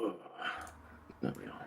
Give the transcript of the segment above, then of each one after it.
Oh, there we are.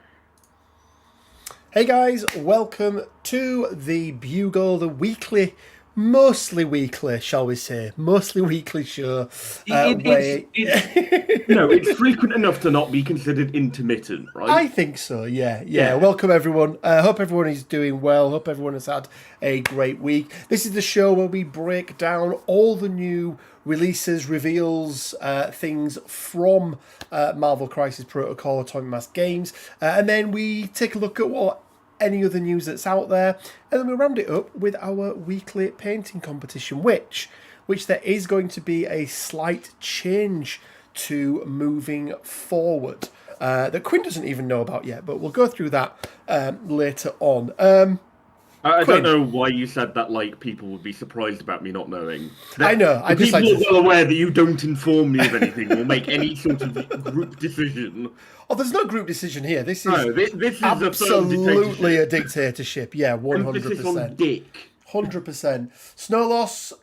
Hey guys, welcome to the Bugle, the weekly, mostly weekly, shall we say, mostly weekly show. It, it's Where it's it's frequent enough to not be considered intermittent, right? I think so, yeah, yeah. Yeah. Welcome everyone. Hope everyone is doing well. Hope everyone has had a great week. This is the show where we break down all the new releases, reveals, things from Marvel Crisis Protocol, Atomic Mass Games, and then we take a look at what any other news that's out there, and then we round it up with our weekly painting competition, which there is going to be a slight change to moving forward that Quinn doesn't even know about yet, but we'll go through that later on. I don't Quinn, know why you said that. Like people would be surprised about me not knowing. I know, I The just people like are to. well aware that you don't inform me of anything or make any sort of group decision. Oh, there's no group decision here. This is No, this is a firm absolutely a dictatorship. dictatorship. Yeah, Emphasis on 100%. dick. 100%. Snow Loss,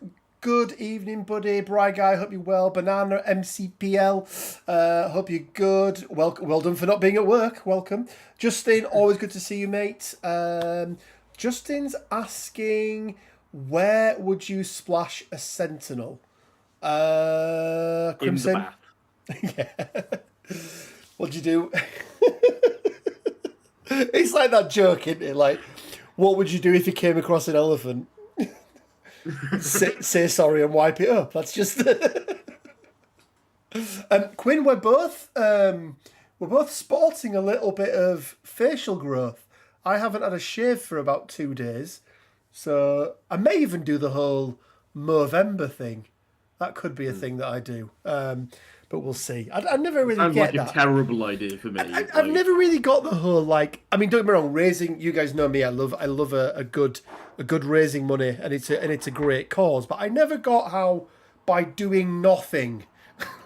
good evening, buddy. Bry Guy, hope you're well. Banana MCPL, hope you're good. Well done for not being at work. Welcome. Justin, always good to see you, mate. Justin's asking, where would you splash a Sentinel? In the Crimson? bath. What'd you do? It's like that joke, isn't it? Like, what would you do if you came across an elephant? Say sorry and wipe it up. That's just. Quinn, we're both sporting a little bit of facial growth. I haven't had a shave for about 2 days, so I may even do the whole Movember thing. That could be a thing that I do, but we'll see. I never really Sounds get like a that. terrible idea for me. I've never really got the whole like. I mean, don't get me wrong. Raising, you guys know me. I love a good raising money, and it's a great cause. But I never got how by doing nothing,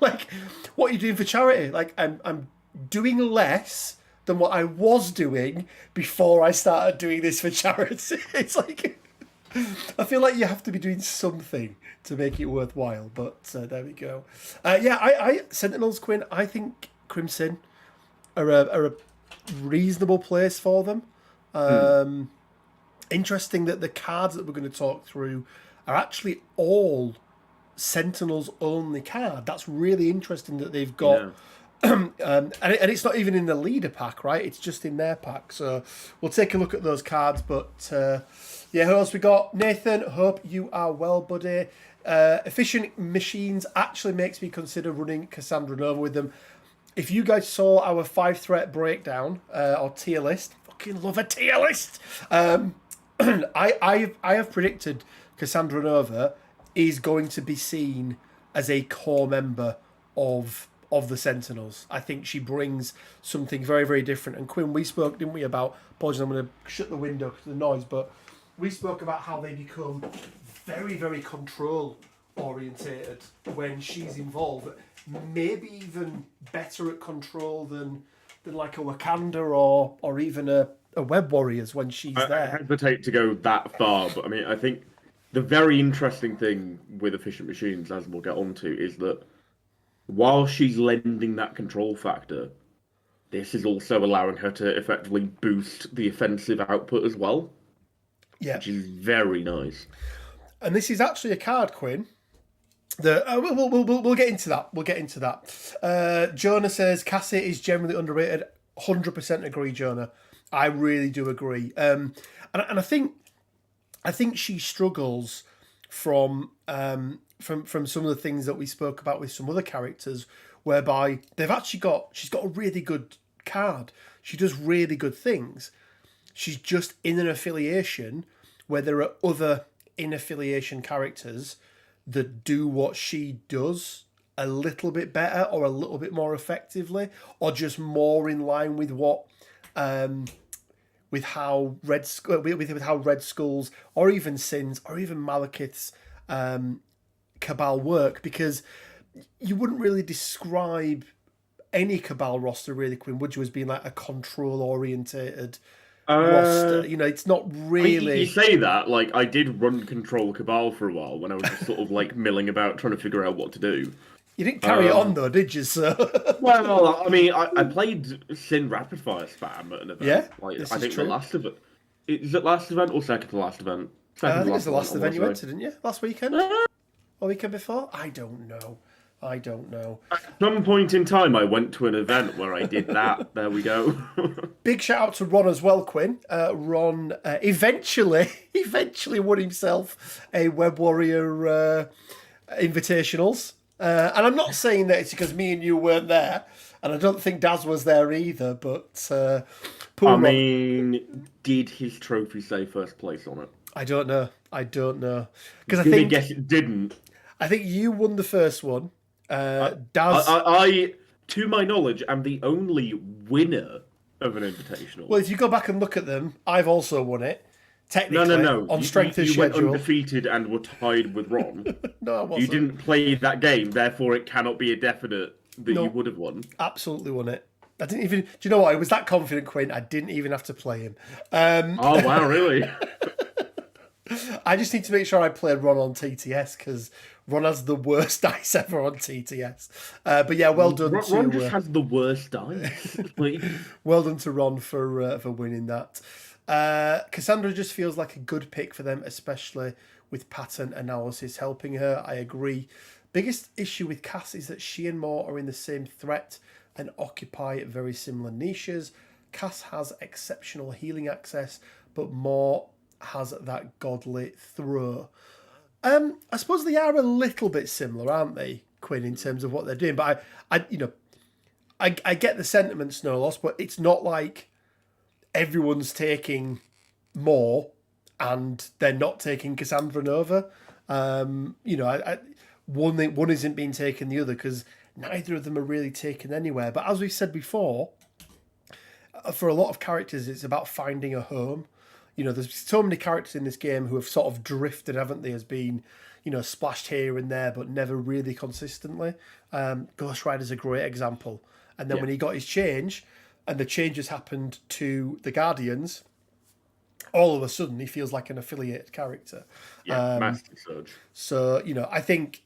like what are you doing for charity? Like I'm doing less than what I was doing before I started doing this for charity. It's like I feel like you have to be doing something to make it worthwhile. But there we go. Yeah, I Sentinels, Quinn. I think Crimson are a reasonable place for them. Interesting that the cards that we're going to talk through are actually all Sentinels only card. That's really interesting that they've got. Yeah. And it's not even in the leader pack, right? It's just in their pack. So we'll take a look at those cards. But yeah, who else we got? Nathan, hope you are well, buddy. Efficient Machines actually makes me consider running Cassandra Nova with them. If you guys saw our 5-threat breakdown or tier list, fucking love a tier list. I have predicted Cassandra Nova is going to be seen as a core member of the Sentinels. I think she brings something very, very different. And Quinn, we spoke, didn't we, about, apologies, I'm going to shut the window because of the noise, but we spoke about how they become very, very control orientated when she's involved. Maybe even better at control than like a Wakanda or even a Web Warriors when she's I there. hesitate to go that far, but I mean, I think the very interesting thing with efficient machines, as we'll get onto, is that while she's lending that control factor, this is also allowing her to effectively boost the offensive output as well, Yeah. which is very nice. And this is actually a card, Quinn. We'll get into that. We'll get into that. Jonah says Cassie is generally underrated. 100% agree, Jonah. I really do agree. And I think she struggles from some of the things that we spoke about with some other characters, whereby she's got a really good card. She does really good things. She's just in an affiliation where there are other in affiliation characters that do what she does a little bit better or a little bit more effectively, or just more in line with what with how Red Skulls or even Sins or even Malekith's Cabal work, because you wouldn't really describe any Cabal roster really, Quinn, would you, as being like a control orientated roster? You know, it's not I mean, you really. say that, like, I did run Control Cabal for a while when I was just sort of, like, milling about trying to figure out what to do. You didn't carry it on though, did you? So Well, I mean, I played Sin Rapid Fire Spam at an event. Yeah, Like, this I is think true. the last event. Is it last event or second to last event? Second I to think it's last the last event, I event you wanna went to, say. didn't you? Last weekend or weekend before? I don't know. At some point in time, I went to an event where I did that. There we go. Big shout out to Ron as well, Quinn. Ron eventually won himself a Web Warrior Invitationals. And I'm not saying that it's because me and you weren't there, and I don't think Daz was there either, but poor I Ron. mean, did his trophy say first place on it? I don't know. Because Gonna guess it didn't. I think you won the first one. Daz. I, to my knowledge, am the only winner of an invitational. Well, if you go back and look at them, I've also won it. Technically, No. on strength of you went schedule. undefeated and were tied with Ron. No, I You wasn't. didn't play that game, therefore it cannot be a definite that No. you would have won. Absolutely won it. I didn't even. Do you know what? I was that confident, Quinn. I didn't even have to play him. Oh wow, really? I just need to make sure I played Ron on TTS because Ron has the worst dice ever on TTS. But yeah, well done to Ron just has the worst dice. well done to Ron for winning that. Cassandra just feels like a good pick for them, especially with pattern analysis helping her. I agree. Biggest issue with Cass is that she and Moore are in the same threat and occupy very similar niches. Cass has exceptional healing access, but Moore has that godly throw. I suppose they are a little bit similar, aren't they, Quinn, in terms of what they're doing? But I get the sentiment, Snow Loss, but it's not like everyone's taking more and they're not taking Cassandra Nova. One isn't being taken the other because neither of them are really taken anywhere. But as we said before, for a lot of characters, it's about finding a home. There's so many characters in this game who have sort of drifted, haven't they, as being, splashed here and there, but never really consistently. Ghost Rider's a great example. And then when he got his change, and the changes happened to the Guardians, all of a sudden he feels like an affiliated character. Yeah, massive surge. So, I think...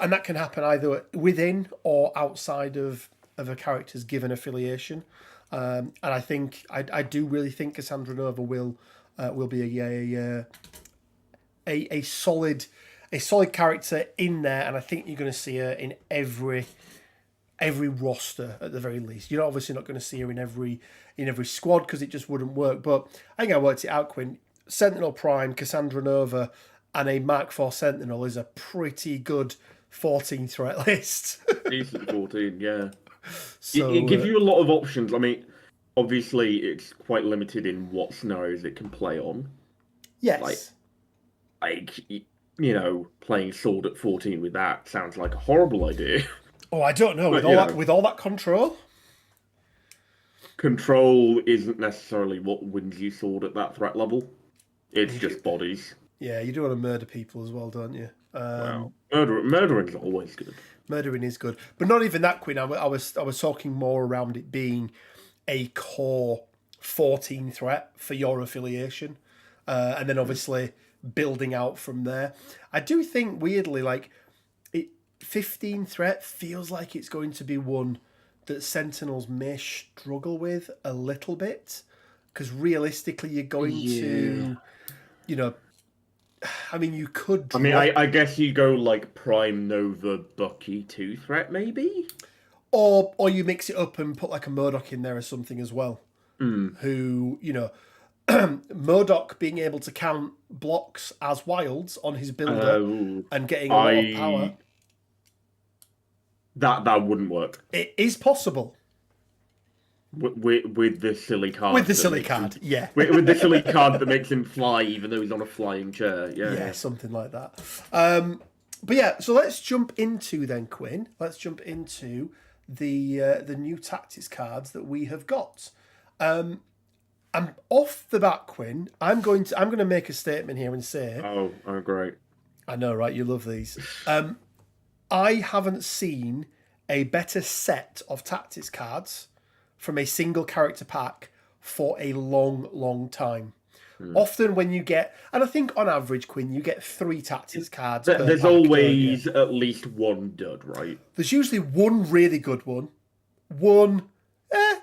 and that can happen either within or outside of a character's given affiliation. And I think I do really think Cassandra Nova will be a solid character in there, and I think you're going to see her in every roster at the very least. You're obviously not going to see her in every squad because it just wouldn't work. But I think I worked it out, Quinn. Sentinel Prime, Cassandra Nova, and a Mark IV Sentinel is a pretty good 14 threat list. Decent 14, yeah. So, it gives you a lot of options. I mean, obviously, it's quite limited in what scenarios it can play on. Yes. Playing Sword at 14 with that sounds like a horrible idea. Oh, I don't know. With all that control? Control isn't necessarily what wins you Sword at that threat level. It's just bodies. Yeah, you do want to murder people as well, don't you? Wow. Murdering's always good. Murdering is good, but not even that, Quinn. I was talking more around it being a core 14 threat for your affiliation, and then obviously building out from there. I do think weirdly, 15 threat feels like it's going to be one that Sentinels may struggle with a little bit, because realistically, you're going to, I mean, you could. I mean, I guess you go like Prime Nova Bucky 2 threat, maybe? Or you mix it up and put like a Murdoch in there or something as well. Who, Murdoch being able to count blocks as wilds on his builder and getting a lot of power. That wouldn't work. It is possible. With the silly card. With the silly card, yeah. With the silly card that makes him fly even though he's on a flying chair. Yeah, something like that. But yeah, so let's jump into then, Quinn. Let's jump into the new tactics cards that we have got. And off the bat, Quinn, I'm going to make a statement here and say... Oh, great. I know, right? You love these. I haven't seen a better set of tactics cards from a single character pack for a long, long time. Often when you get, and I think on average, Quinn, you get 3 tactics cards per There's pack, don't you? always at least one dud, right? There's usually one really good one,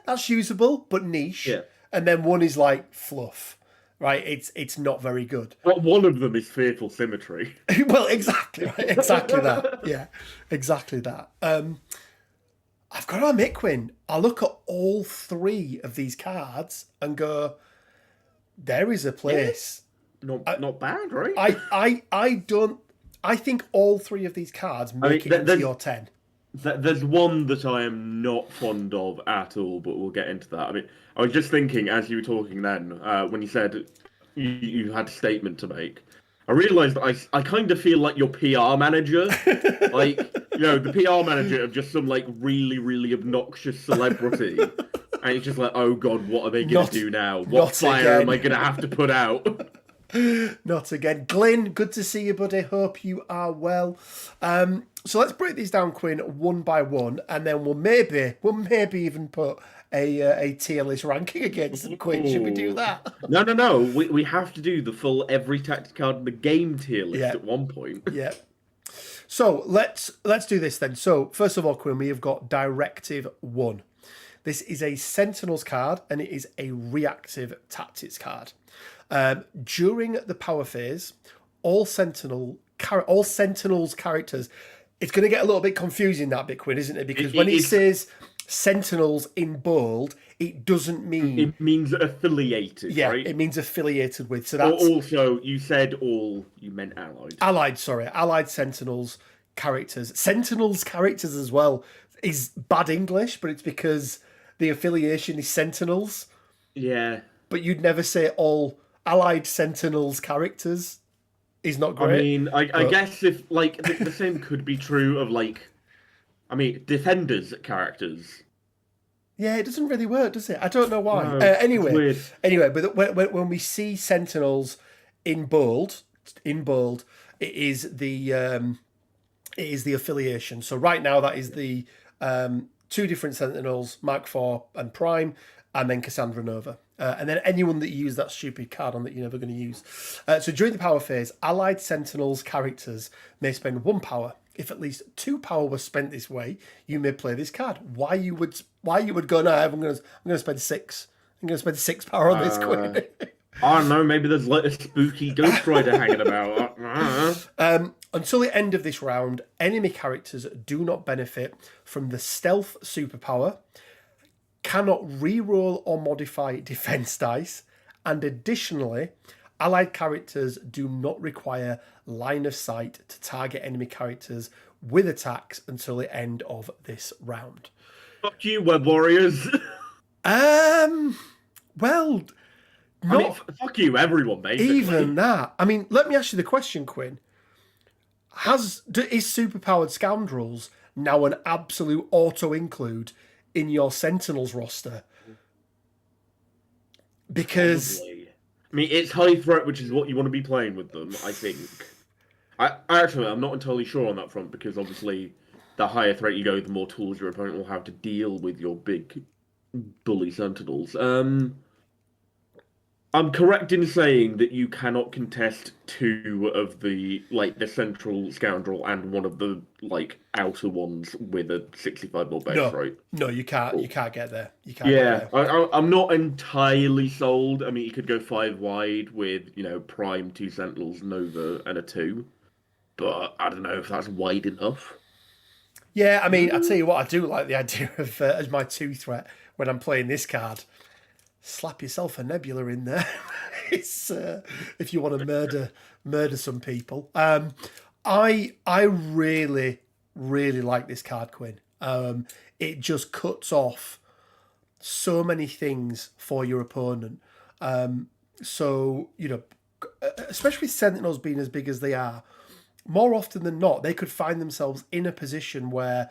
that's usable, but niche. Yeah. And then one is like fluff, right? It's not very good. But one of them is Fearful Symmetry. Well, exactly, right? Exactly that. Yeah, exactly that. I've got to admit, Quinn, I look at all 3 of these cards and go, there is a place. Not bad, right? I think all 3 of these cards make it into your 10. There's one that I am not fond of at all, but we'll get into that. I mean, I was just thinking as you were talking then, when you said you had a statement to make, I realised that I kind of feel like your PR manager. Like, the PR manager of just some, like, really, really obnoxious celebrity. And it's just like, oh God, what are they going to do now? What fire am I going to have to put out? Not again. Glyn, good to see you, buddy. Hope you are well. So let's break these down, Quinn, one by one, and then we'll maybe even put a tier list ranking against them, Quinn. Should we do that? No. We have to do the full every tactic card in the game tier list at one point. Yeah. So let's do this then. So first of all, Quinn, we have got Directive 1. This is a Sentinels card, and it is a reactive tactics card. During the power phase, all Sentinels characters. It's going to get a little bit confusing, that bit, Quinn, isn't it? Because when it says Sentinels in bold, it doesn't mean... It means affiliated, yeah, right? it means affiliated with. So that's... Also, you said all, you meant allied. Allied Sentinels characters. Sentinels characters as well is bad English, but it's because the affiliation is Sentinels. Yeah. But you'd never say all Allied Sentinels characters. Is not great. I mean, I guess if, like, the same could be true of, like, Defenders characters. Yeah, it doesn't really work, does it? I don't know why. No, anyway, but when we see Sentinels in bold, it is the affiliation. So right now that is the 2 different Sentinels, Mark IV and Prime, and then Cassandra Nova. And then anyone that you use that stupid card on that you're never going to use. So during the power phase, Allied Sentinels characters may spend 1 power. If at least 2 power was spent this way, you may play this card. Why you would go, no, I'm going to spend 6. I'm going to spend 6 power on this Queen. I don't know, maybe there's like a spooky Ghost Rider hanging about. Until the end of this round, enemy characters do not benefit from the stealth superpower, cannot re-roll or modify defense dice, and additionally, allied characters do not require line of sight to target enemy characters with attacks until the end of this round. Fuck you, Web Warriors. Well, fuck you, everyone, basically. Even that. I mean, let me ask you the question, Quinn. Is Superpowered Scoundrels now an absolute auto-include in your Sentinels roster? Because... Probably. I mean, it's high threat, which is what you want to be playing with them, I think. I'm not entirely sure on that front, because obviously the higher threat you go, the more tools your opponent will have to deal with your big bully Sentinels. I'm correct in saying that you cannot contest 2 of the central scoundrel and one of the outer ones with a 65 more base, right? No, you can't. You can't get there. I'm not entirely sold. I mean, you could go 5 wide with Prime, 2 Sentinels, Nova, and a 2, but I don't know if that's wide enough. Yeah, I mean, I tell you what, I do like the idea of as my 2 threat when I'm playing this card. Slap yourself a Nebula in there. It's if you want to murder some people. I really like this card, Quinn. It just cuts off so many things for your opponent. So especially Sentinels being as big as they are, more often than not, they could find themselves in a position where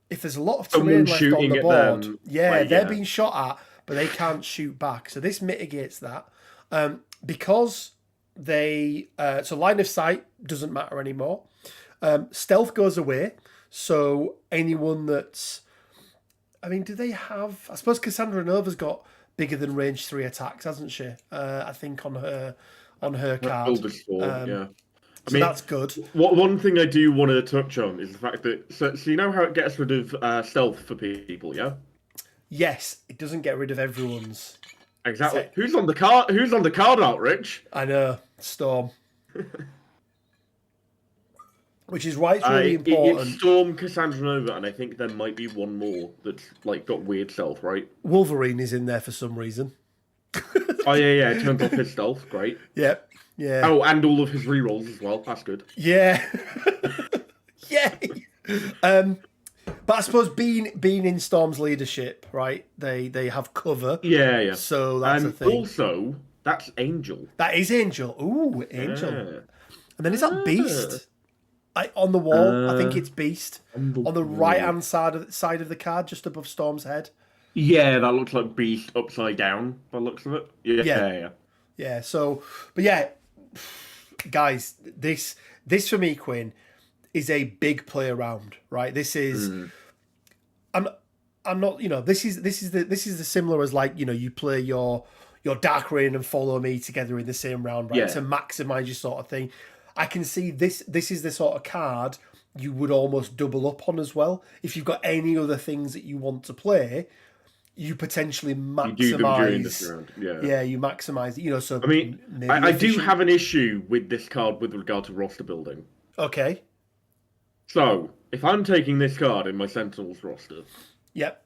if there's a lot of terrain left on the board, they're being shot at, but they can't shoot back. So this mitigates that. Because they... so line of sight doesn't matter anymore. Stealth goes away. So anyone that's... I mean, do they have... I suppose Cassandra Nova's got bigger than range 3 attacks, hasn't she? I think on her card. Oldest form, yeah. I So mean, that's good. one thing I do want to touch on is the fact that so you know how it gets rid of stealth for people, yeah? Yes, it doesn't get rid of everyone's. Exactly. Who's on the card? Who's on the card out, Rich? I know, Storm. Which is why it's really important. It's Storm, Cassandra Nova, and I think there might be one more that's like got weird stealth, right? Wolverine is in there for some reason. Oh yeah, it turns off his stealth, great. Yeah. Oh, and all of his rerolls as well. That's good. Yeah. Yay. But I suppose being in Storm's leadership, right? They have cover. Yeah. So that's a thing. Also, that's Angel. That is Angel. Ooh, Angel. Yeah. And then is that Beast? On the wall, I think it's Beast. On the right-hand side of the card, just above Storm's head. Yeah, that looks like Beast upside down by the looks of it. Yeah. So, but yeah, guys, this for me, Quinn, is a big play around, right? This is, I'm not, this is the similar as like, you play your Dark Reign and Follow Me together in the same round, right? To maximize your sort of thing. I can see this is the sort of card you would almost double up on as well. If you've got any other things that you want to play, you potentially maximize. You do them during this round. Yeah, you maximize it. So I mean, I do have an issue with this card with regard to roster building. Okay. So, if I'm taking this card in my Sentinels roster... Yep.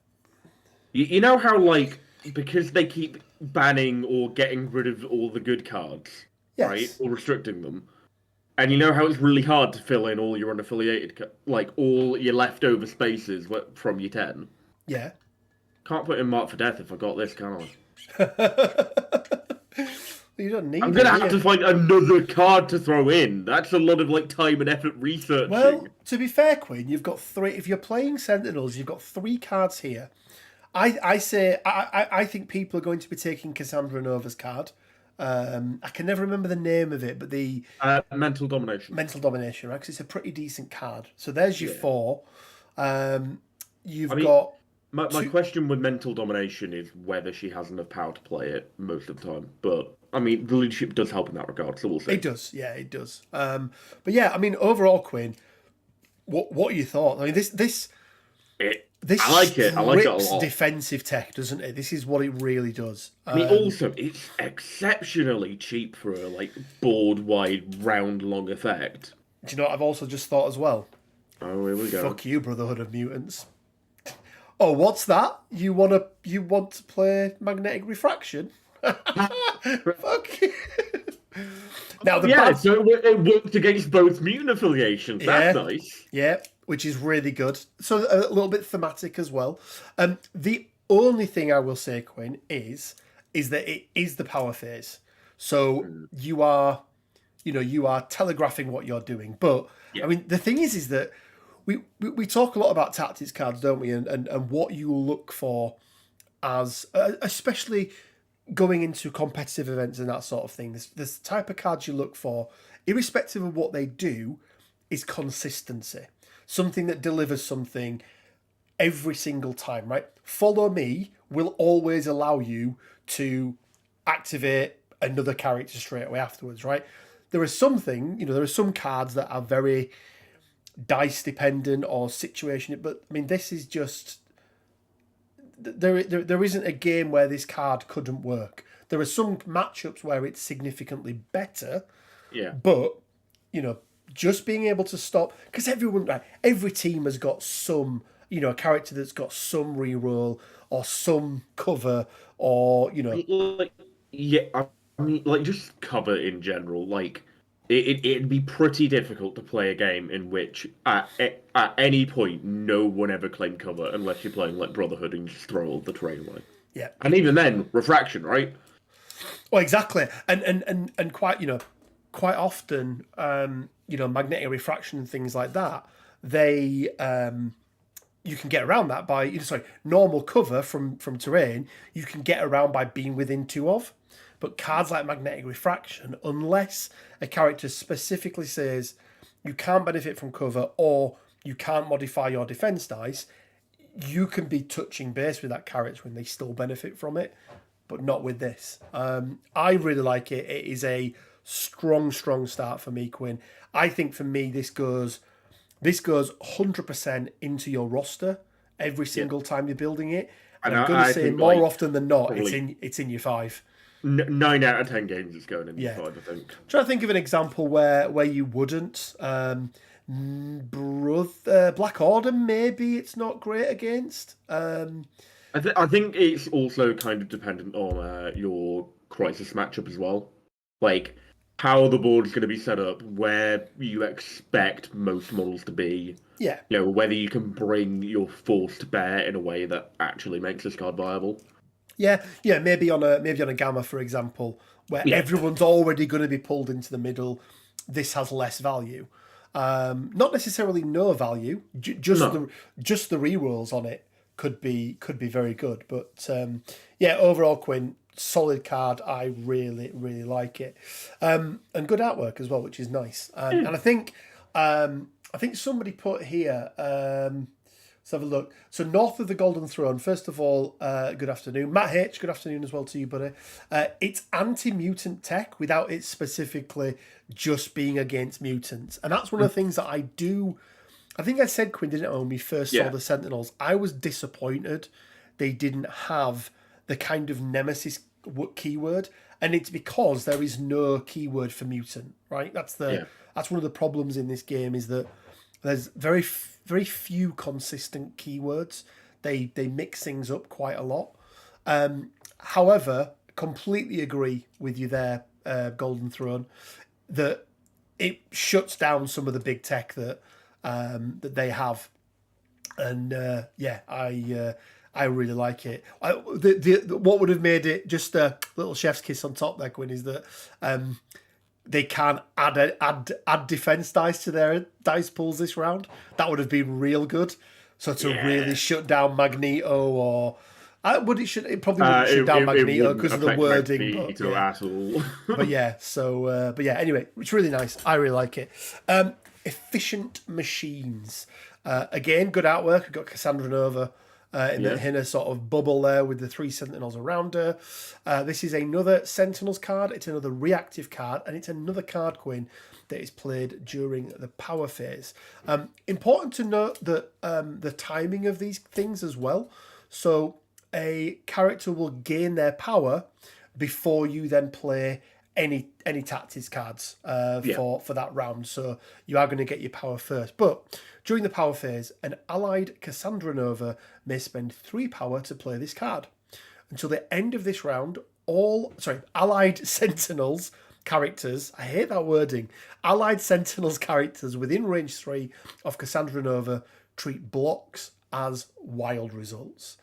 You know how, like, because they keep banning or getting rid of all the good cards, right? Or restricting them. And you know how it's really hard to fill in all your unaffiliated... Like, all your leftover spaces from your 10? Yeah. Can't put in Mark for Death if I got this, can I? You don't need. I'm gonna have to find another card to throw in. That's a lot of like time and effort researching. Well, to be fair, Quinn, you've got 3. If you're playing Sentinels, you've got 3 cards here. I think people are going to be taking Cassandra Nova's card. I can never remember the name of it, but the Mental Domination. Mental Domination, right? Because it's a pretty decent card. So there's your 4. You've got. My question with Mental Domination is whether she has enough power to play it most of the time. But, I mean, the leadership does help in that regard, so we'll see. It does, yeah, it does. But yeah, I mean, overall, Quinn, what are your thoughts? I mean, this I like it. I like it a lot. Defensive tech, doesn't it? This is what it really does. I mean, also, it's exceptionally cheap for a, like, board-wide, round-long effect. Do you know what I've also just thought as well? Oh, here we go. Fuck you, Brotherhood of Mutants. Oh, what's that? You want to play Magnetic Refraction? Fuck you. Now so it worked against both mutant affiliations. That's nice. Yeah, which is really good. So a little bit thematic as well. The only thing I will say, Quinn, is that it is the power phase. So you are telegraphing what you're doing. But I mean, the thing is that we talk a lot about tactics cards, don't we? And what you look for as, especially going into competitive events and that sort of thing. This type of cards you look for, irrespective of what they do, is consistency. Something that delivers something every single time, right? Follow Me will always allow you to activate another character straight away afterwards, right? There are some cards that are very dice dependent or situation, but I mean, this is just there isn't a game where this card couldn't work. There are some matchups where it's significantly better, but just being able to stop, because every team has got some a character that's got some reroll or some cover or I mean, like, just cover in general, like. It'd be pretty difficult to play a game in which, at any point, no one ever claimed cover unless you're playing like Brotherhood and just throw all the terrain away. Yeah, and even then, refraction, right? Well, exactly, and quite often, magnetic refraction and things like that, they you can get around that by normal cover from terrain. You can get around by being within 2 of. But cards like Magnetic Refraction, unless a character specifically says you can't benefit from cover or you can't modify your defense dice, you can be touching base with that character and they still benefit from it. but not with this. I really like it. It is a strong start for me, Quinn. I think for me this goes 100% into your roster every single time you're building it. And I'm going to say more often than not, it's in your 5. 9 out of 10 games it's going in your 5, I think. I'm trying to think of an example where you wouldn't. Black Order, maybe it's not great against. I think it's also kind of dependent on your Crisis matchup as well. Like, how the board's going to be set up, where you expect most models to be. Yeah. Whether you can bring your force to bear in a way that actually makes this card viable. Yeah, maybe on a Gamma, for example, where everyone's already going to be pulled into the middle. This has less value. Not necessarily no value. Just the rerolls on it could be very good. But overall, Quinn, solid card. I really like it, and good artwork as well, which is nice. And I think somebody put here. Let's have a look. So north of the Golden Throne, first of all, good afternoon. Matt H, good afternoon as well to you, buddy. It's anti-mutant tech without it specifically just being against mutants. And that's one of the things that I do. I think I said, Quinn, didn't I, when we first saw the Sentinels? I was disappointed they didn't have the kind of nemesis keyword. And it's because there is no keyword for mutant, right? That's one of the problems in this game, is that there's very few consistent keywords. They mix things up quite a lot. However, completely agree with you there, Golden Throne, that it shuts down some of the big tech that they have. And I really like it. What would have made it just a little chef's kiss on top there, Quinn, is that they can add defense dice to their dice pools this round. That would have been real good. So to really shut down Magneto, or it probably wouldn't shut down Magneto because of the wording. Anyway, it's really nice. I really like it. Efficient machines. Again, good artwork. We've got Cassandra Nova in a sort of bubble there with the 3 Sentinels around her. This is another Sentinels card. It's another reactive card, and it's another card, Quinn, that is played during the power phase. Important to note that the timing of these things as well. So a character will gain their power before you then play any tactics cards for that round. So you are going to get your power first. But during the power phase, an allied Cassandra Nova may spend 3 power to play this card. Until the end of this round, allied Sentinels characters, I hate that wording, allied Sentinels characters within range 3 of Cassandra Nova treat blocks as wild results.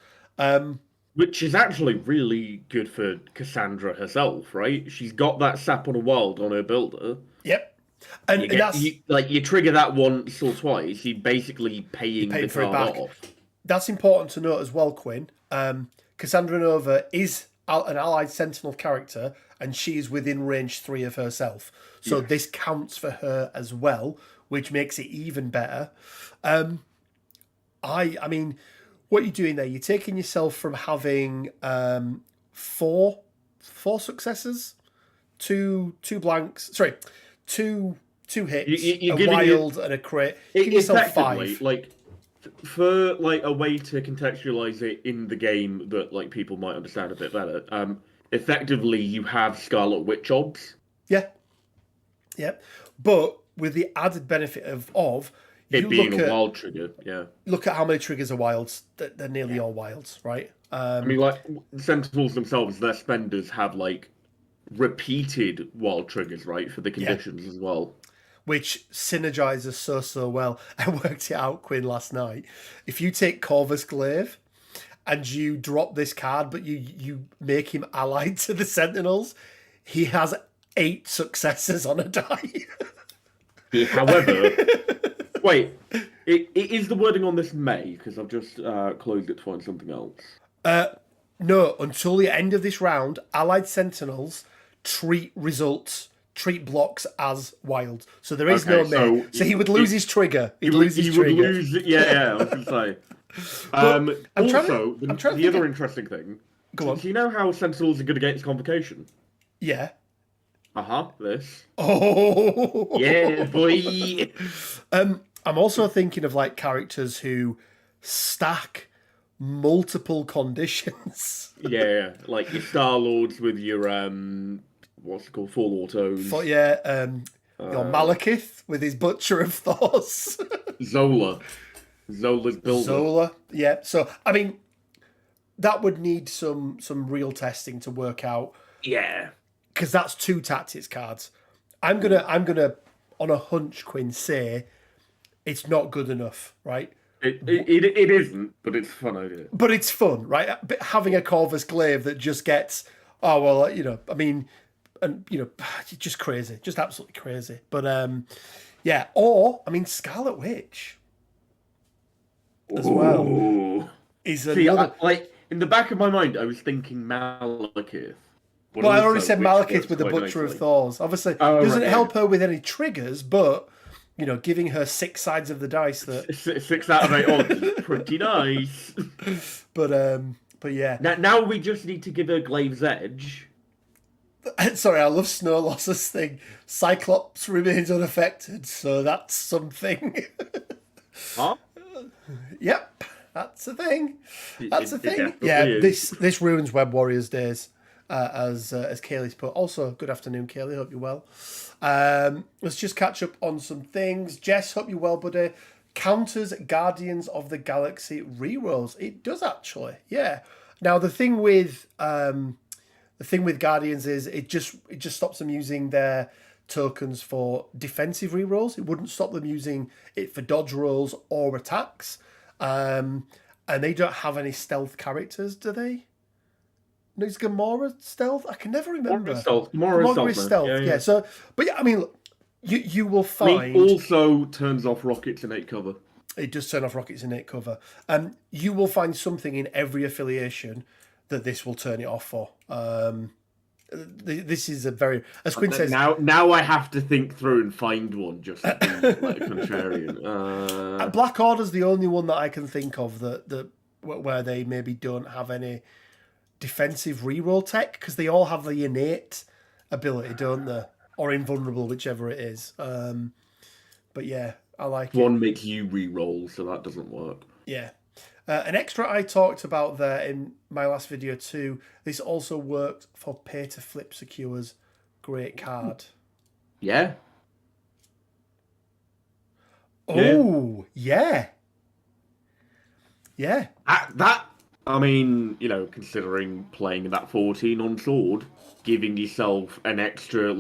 Which is actually really good for Cassandra herself, right? She's got that sap on a wild on her builder. Yep. And you trigger that once or twice, you're basically paying the card back off. That's important to note as well, Quinn. Cassandra Nova is an allied Sentinel character, and she is within range 3 of herself. So this counts for her as well, which makes it even better. I mean, what you're doing there, you're taking yourself from having 4 successes, two blanks. Sorry, two hits, a wild and a crit. Give yourself 5. Like, for like a way to contextualize it in the game that people might understand a bit better. Effectively, you have Scarlet Witch obs. Yeah. But with the added benefit of it being a wild trigger, Look at how many triggers are wilds. They're nearly all wilds, right? I mean, Sentinels themselves, their spenders have repeated wild triggers, right, for the conditions as well. Which synergizes so well. I worked it out, Quinn, last night. If you take Corvus Glaive and you drop this card, but you make him allied to the Sentinels, he has 8 successes on a die. However, wait, it is the wording on this May, because I've just closed it to find something else. No, until the end of this round, allied Sentinels treat blocks as wild. So there is no May. So he would lose his trigger. He'd lose his trigger. I was going to say. The other interesting thing Go on. So you know how Sentinels are good against convocation? Yeah. This. Oh. Yeah, boy. I'm also thinking of like characters who stack multiple conditions. Yeah, like your Star Lords with your what's it called, full autos. Your Malekith with his Butcher of Thors. Zola's builder. Zola. Yeah. So I mean, that would need some real testing to work out, Yeah. because that's 2 tactics cards. I'm gonna on a hunch, Quinn, say it's not good enough, right? It isn't, but it's a fun idea. But it's fun, right? But having a Corvus Glaive that just gets, oh well, I mean, and just crazy, just absolutely crazy. But yeah, or I mean, Scarlet Witch as well Ooh. is See, another. like in the back of my mind, I was thinking Malekith. But Well, I already also, said Witch Malekith works with the quite Butcher of nicely. Thors. Obviously, Oh, doesn't right, help her with any triggers, but giving her 6 sides of the dice that. 6 out of 8 odds is pretty nice. But yeah. Now we just need to give her Glaive's Edge. Sorry, I love Snow Loss's thing. Cyclops remains unaffected, so that's something. Huh? Yep, that's a thing. That's a It thing. definitely Yeah, is. this ruins Web Warriors days, as Kaylee's put. Also, good afternoon, Kaylee. Hope you're well. Let's just catch up on some things. Jess, hope you're well, buddy. Counters Guardians of the Galaxy rerolls. It does actually. Yeah. Now the thing with Guardians is it just stops them using their tokens for defensive rerolls. It wouldn't stop them using it for dodge rolls or attacks. And they don't have any stealth characters, do they? No, is Gamora stealth? I can never remember. Gamora is stealth. Yeah. So, but yeah, I mean, look, you will I find mean, also turns off rockets in 8 cover. it does turn off rockets in 8 cover. You will find something in every affiliation that this will turn it off for. This is a very, as Quinn says. Now I have to think through and find one just to be like a contrarian. Black Order's the only one that I can think of that where they maybe don't have any defensive reroll tech, because they all have the innate ability, don't they? Or invulnerable, whichever it is. But yeah, I like it. One makes you re-roll, so that doesn't work. Yeah. An extra I talked about there in my last video too. This also works for pay to flip secures. Great card. Yeah. Oh, yeah. Yeah. I mean, considering playing that 14 on sword, giving yourself an extra,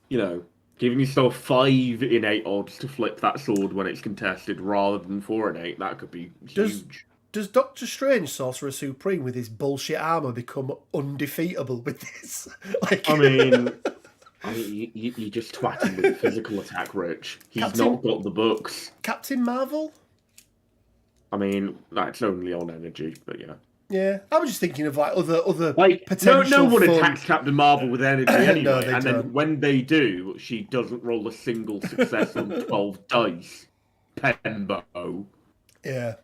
giving yourself 5 in 8 odds to flip that sword when it's contested rather than 4 in 8, that could be huge. Does Doctor Strange, Sorcerer Supreme, with his bullshit armor, become undefeatable with this? I mean, you just twat him with physical attack, Rich. He's not got the books. Captain Marvel? I mean, that's only on energy, but yeah. Yeah, I was just thinking of other potential. No one fun... attacks Captain Marvel with energy anyway, no, and then when they do, she doesn't roll a single success on 12 dice. Pembo. Yeah.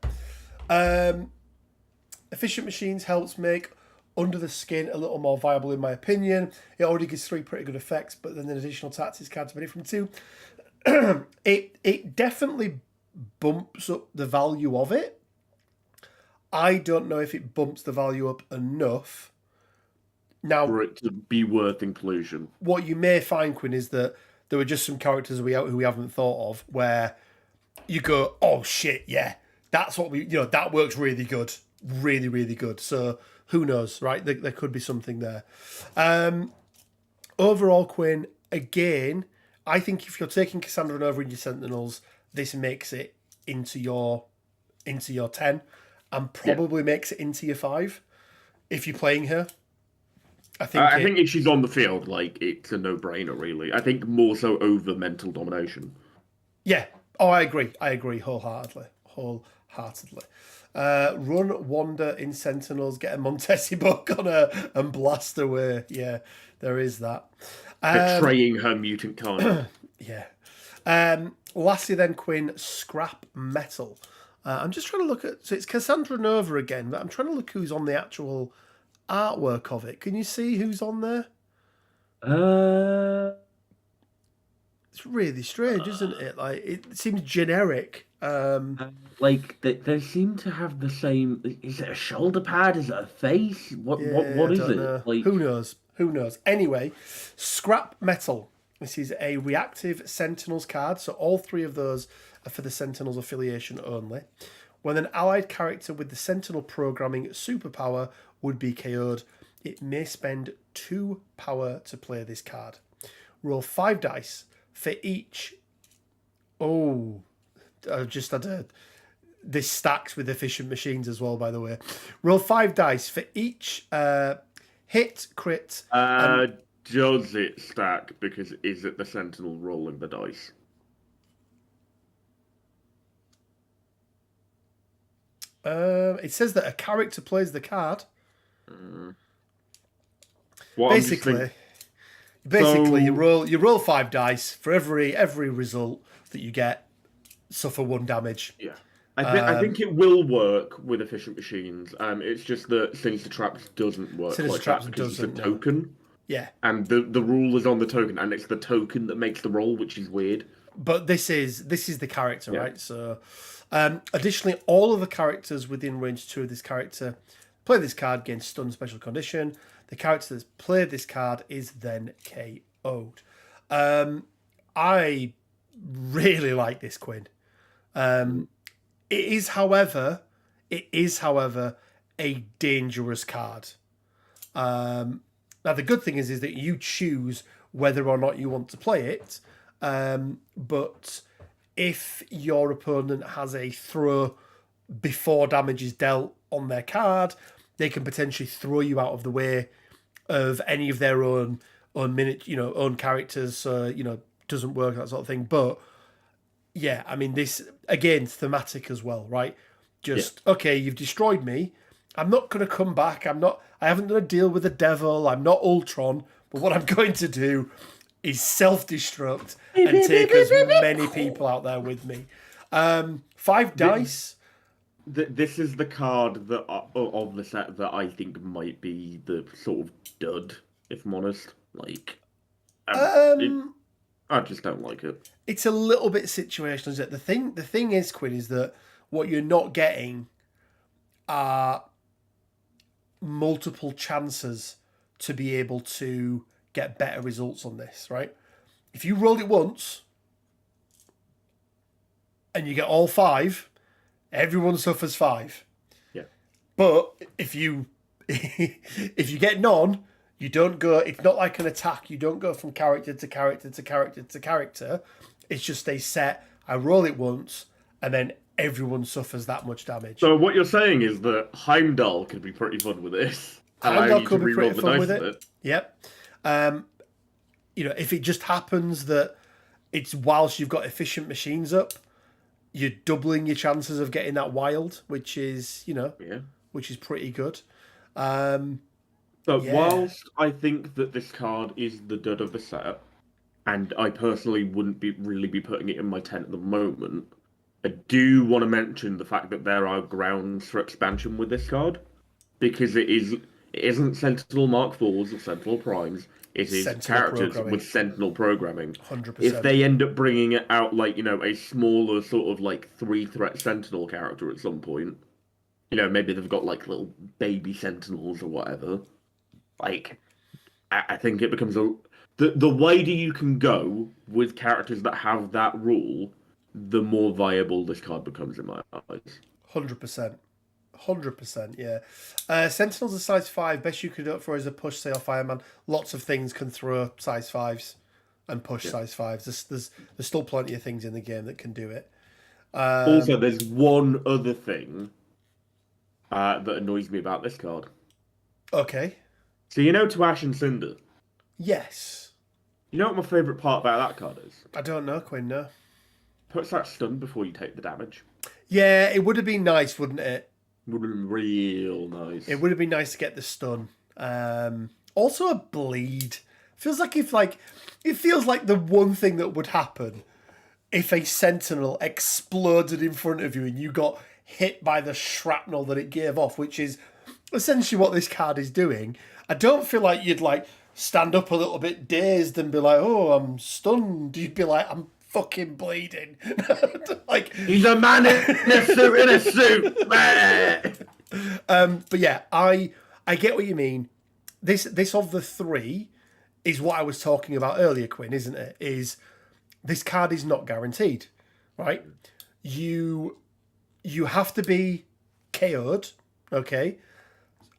Efficient Machines helps make Under the Skin a little more viable, in my opinion. It already gives 3 pretty good effects, but then an additional tactics card to benefit from 2. It definitely bumps up the value of it. I don't know if it bumps the value up enough. Now, for it to be worth inclusion. What you may find, Quinn, is that there were just some characters who we haven't thought of where you go, oh shit, yeah, that's what that works really good. Really, really good. So who knows, right? There could be something there. Overall, Quinn, again, I think if you're taking Cassandra Nova in your Sentinels, this makes it into your 10 and probably makes it into your 5 if you're playing her. I think if she's on the field, it's a no-brainer, really. I think more so over mental domination. Yeah. Oh, I agree wholeheartedly. Run, wander in Sentinels, get a Montesi book on her and blast away. Yeah, there is that. Betraying her mutant kind. Yeah. Lastly then, Quinn, Scrap Metal. I'm just trying to look at... So it's Cassandra Nova again, but I'm trying to look who's on the actual artwork of it. Can you see who's on there? It's really strange, isn't it? Like, it seems generic. Like they seem to have the same. Is it a shoulder pad? Is it a face? What Yeah, I is don't it? know. Like, Who knows? Who knows? Anyway, scrap metal. This is a reactive Sentinels card, so all three of those are for the Sentinels affiliation only. When an allied character with the Sentinel programming superpower would be KO'd, it may spend 2 power to play this card. Roll 5 dice for each. Oh, I've just had a. This stacks with efficient machines as well, by the way. Roll 5 dice for each hit, crit, and does it stack? Because is it the Sentinel rolling the dice? it says that a character plays the card. What I'm just Basically, So- you roll 5 dice for every result that you get. Suffer 1 damage. Yeah. I think it will work with efficient machines. It's just that Sinister Traps doesn't work Sinister like Traps that because it's a doesn't, no. token. Yeah, And the rule is on the token, and it's the token that makes the roll, which is weird. but this is the character, Yeah. right? So, additionally, all of the characters within range 2 of this character play this card against stun special condition. The character that's played this card is then KO'd. I really like this Quinn. It is, however, a dangerous card. Now, the good thing is that you choose whether or not you want to play it. But if your opponent has a throw before damage is dealt on their card, they can potentially throw you out of the way of any of their own own characters. So, doesn't work, that sort of thing. But yeah, I mean, this again thematic as well, right? Just okay, you've destroyed me. I'm not going to come back. I haven't done a deal with the devil. I'm not Ultron. But what I'm going to do is self-destruct and take as many people out there with me. 5 dice. This is the card that of the set that I think might be the sort of dud, if I'm honest. Like, I just don't like it. It's a little bit situational, isn't it? The thing is, Quinn, is that what you're not getting are multiple chances to be able to get better results on this, right? If you rolled it once and you get all 5, everyone suffers 5. Yeah. But if you if you get none, you don't go. It's not like an attack. You don't go from character to character to character to character. It's just a set. I roll it once, and then everyone suffers that much damage. So what you're saying is that Heimdall could be pretty fun with this. Heimdall could be pretty the fun dice with it. Yep. If it just happens that it's whilst you've got efficient machines up, you're doubling your chances of getting that wild, which is which is pretty good. So Yeah. whilst I think that this card is the dud of the set, and I personally wouldn't really be putting it in my tent at the moment, I do want to mention the fact that there are grounds for expansion with this card, because it isn't Sentinel Mark IVs or Sentinel Primes. It is Sentinel characters programming. with Sentinel programming. 100%. If they end up bringing it out like a smaller sort of like 3-threat Sentinel character at some point, maybe they've got like little baby Sentinels or whatever. Like, I think it becomes the wider you can go with characters that have that rule, the more viable this card becomes in my eyes. 100%. 100%, yeah. Sentinels are size 5. Best you could hope for is a push, say, or fireman. Lots of things can throw size 5s and push size 5s. There's still plenty of things in the game that can do it. Also, there's one other thing that annoys me about this card. Okay. So to Ash and Cinder. Yes. You know what my favourite part about that card is? I don't know, Quinn, no. Puts that stun before you take the damage. Yeah, it would have been nice, wouldn't it? Would have been real nice. It would have been nice to get the stun. Also a bleed. It feels like the one thing that would happen if a Sentinel exploded in front of you and you got hit by the shrapnel that it gave off, which is essentially what this card is doing. I don't feel like you'd like stand up a little bit dazed and be like, "Oh, I'm stunned." You'd be like, "I'm fucking bleeding." Like He's a man in a suit, man. but yeah, I get what you mean. This of the three is what I was talking about earlier, Quinn, isn't it? Is this card is not guaranteed, right? You have to be KO'd, okay?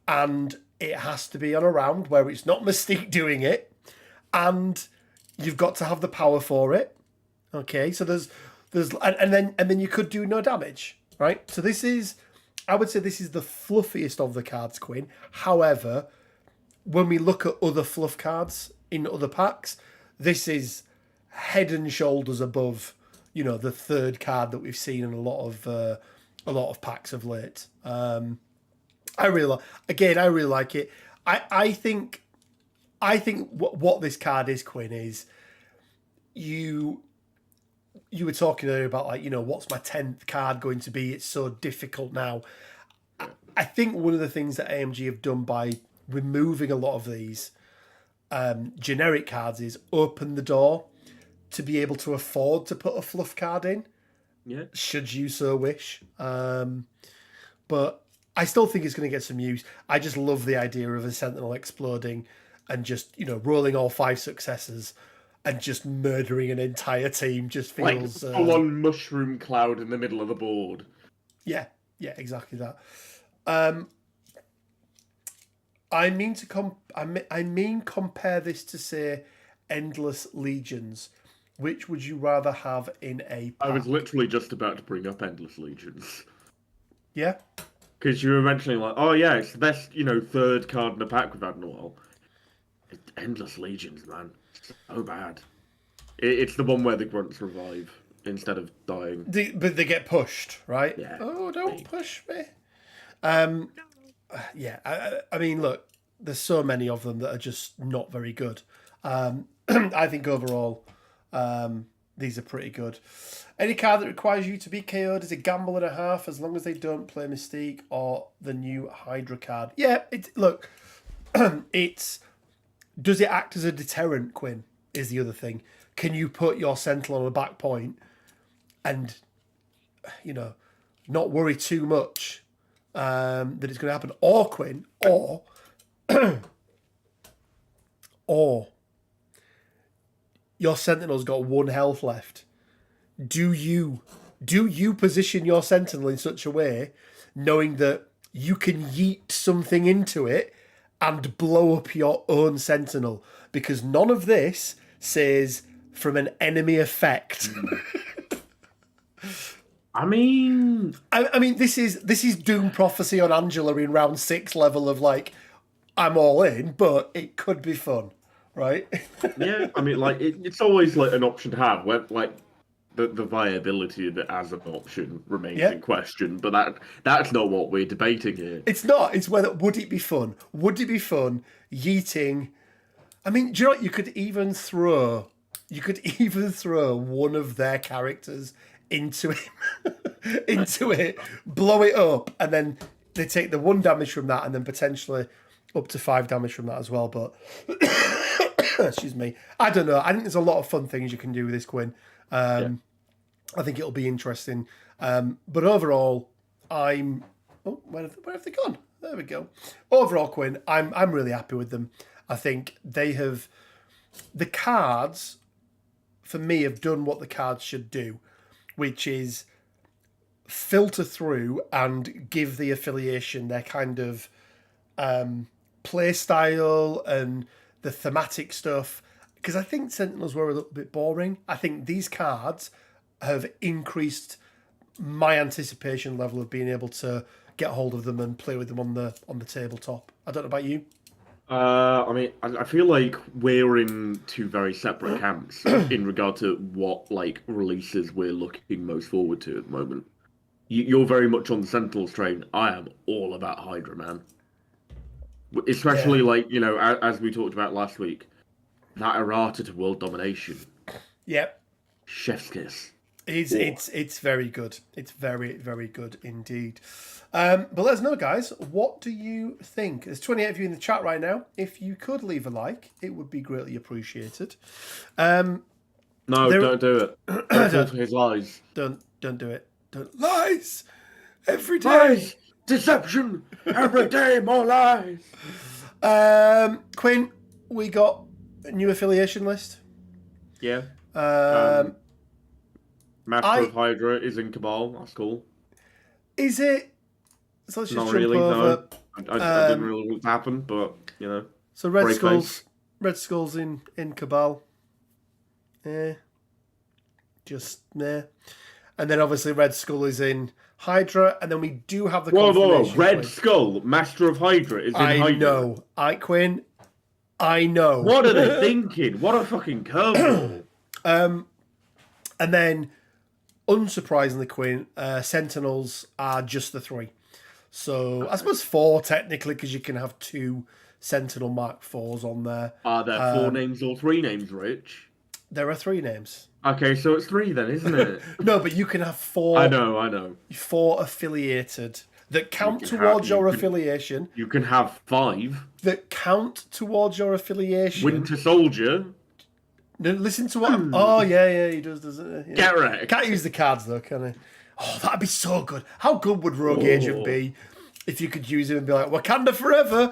And it has to be on a round where it's not Mystique doing it, and you've got to have the power for it. Okay, so there's and then you could do no damage, right? So this is, I would say this is the fluffiest of the cards, Quinn. However, when we look at other fluff cards in other packs, this is head and shoulders above, the third card that we've seen in a lot of packs of late. I really like it. I think what this card is, Quinn, is you were talking earlier about what's my 10th card going to be? It's so difficult now. I think one of the things that AMG have done by removing a lot of these generic cards is open the door to be able to afford to put a fluff card in. Yeah. Should you so wish. But I still think it's going to get some use. I just love the idea of a Sentinel exploding and just, rolling all 5 successes and just murdering an entire team. Just feels like full-on mushroom cloud in the middle of the board. Yeah, exactly that. I mean compare this to, say, Endless Legions. Which would you rather have in a pack? I was literally just about to bring up Endless Legions. Yeah? Because you were mentioning, like, oh yeah, it's the best, third card in a pack we've had in a while. It's Endless Legions, man. It's so bad. It's the one where the grunts revive instead of dying. But they get pushed, right? Yeah. Oh, don't push me. Yeah, I mean, look, there's so many of them that are just not very good. I think overall, these are pretty good. Any card that requires you to be KO'd is a gamble and a half, as long as they don't play Mystique or the new Hydra card. Yeah, look, does it act as a deterrent, Quinn, is the other thing. Can you put your Sentinel on a back point and, not worry too much that it's going to happen? Or, Quinn, or your Sentinel's got 1 health left. Do you position your Sentinel in such a way, knowing that you can yeet something into it and blow up your own Sentinel? Because none of this says from an enemy effect. I mean, this is Doom Prophecy on Angela in round 6 level of like, I'm all in, but it could be fun, right? Yeah, I mean, like it's always like an option to have. Where like the viability of it as an option remains in question, but that's not what we're debating here. It's not. It's whether would it be fun? Would it be fun yeeting? I mean, do you know what? You could even throw one of their characters into it, blow it up, and then they take the 1 damage from that, and then potentially up to 5 damage from that as well. But excuse me, I don't know. I think there's a lot of fun things you can do with this, Quinn. I think it'll be interesting. But overall, where have they gone? There we go. Overall, Quinn, I'm really happy with them. I think the cards, for me, have done what the cards should do, which is filter through and give the affiliation their kind of play style and the thematic stuff. Because I think Sentinels were a little bit boring. I think these cards have increased my anticipation level of being able to get hold of them and play with them on the tabletop. I don't know about you. I mean, I feel like we're in 2 very separate camps in regard to what like releases we're looking most forward to at the moment. You're very much on the Sentinels train. I am all about Hydra, man. Especially like, as we talked about last week, that Errata to world domination. Yep. Chef's kiss. It's very good. It's very, very good indeed. But let us know, guys. What do you think? There's 28 of you in the chat right now. If you could leave a like, it would be greatly appreciated. No, don't do it. Don't fall for his lies. Don't do it. Don't lies every day. Lies, deception, every day more lies. Quinn, we got a new affiliation list. Yeah. Master of Hydra is in Cabal. That's cool. Is it? So let's just Not jump really. over. No. I didn't really want it to happen, but you know. So Red Skull's in Cabal. Yeah. Just nah. And then obviously Red Skull is in Hydra, and then we do have the Whoa. Red Skull, Master of Hydra, is in Hydra. I know. Quinn. I know. What are they thinking? What a fucking curveball. And then, unsurprisingly, Quinn, Sentinels are just the 3. So, I suppose 4 technically, because you can have 2 Sentinel Mark 4s on there. Are there 4 names or 3 names, Rich? There are 3 names. Okay, so it's 3 then, isn't it? No, but you can have 4. I know. 4 affiliated that count towards your affiliation. You can have 5 that count towards your affiliation. Winter Soldier. No, listen to what. Oh yeah, he does, doesn't he? Yeah. Get right. Can't use the cards though, can he? Oh, that'd be so good. How good would Rogue Agent be if you could use him and be like Wakanda forever?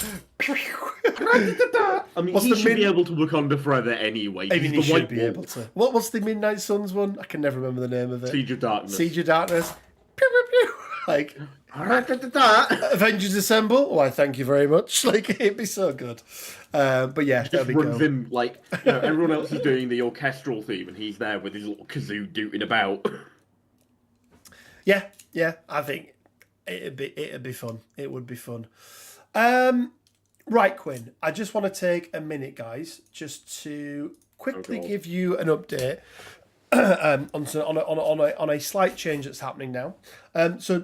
I mean, he should be able to Wakanda forever anyway. I mean, he should be able to. What's the Midnight Suns one? I can never remember the name of it. Siege of Darkness. Siege of Darkness. Pew, pew, pew. Like Avengers Assemble. Why, thank you very much. Like, it'd be so good. But yeah, there we go. Runs in like everyone else is doing the orchestral theme, and he's there with his little kazoo dooting about. Yeah. I think it'd be fun. It would be fun. Right, Quinn. I just want to take a minute, guys, just to quickly give you an update on a slight change that's happening now. So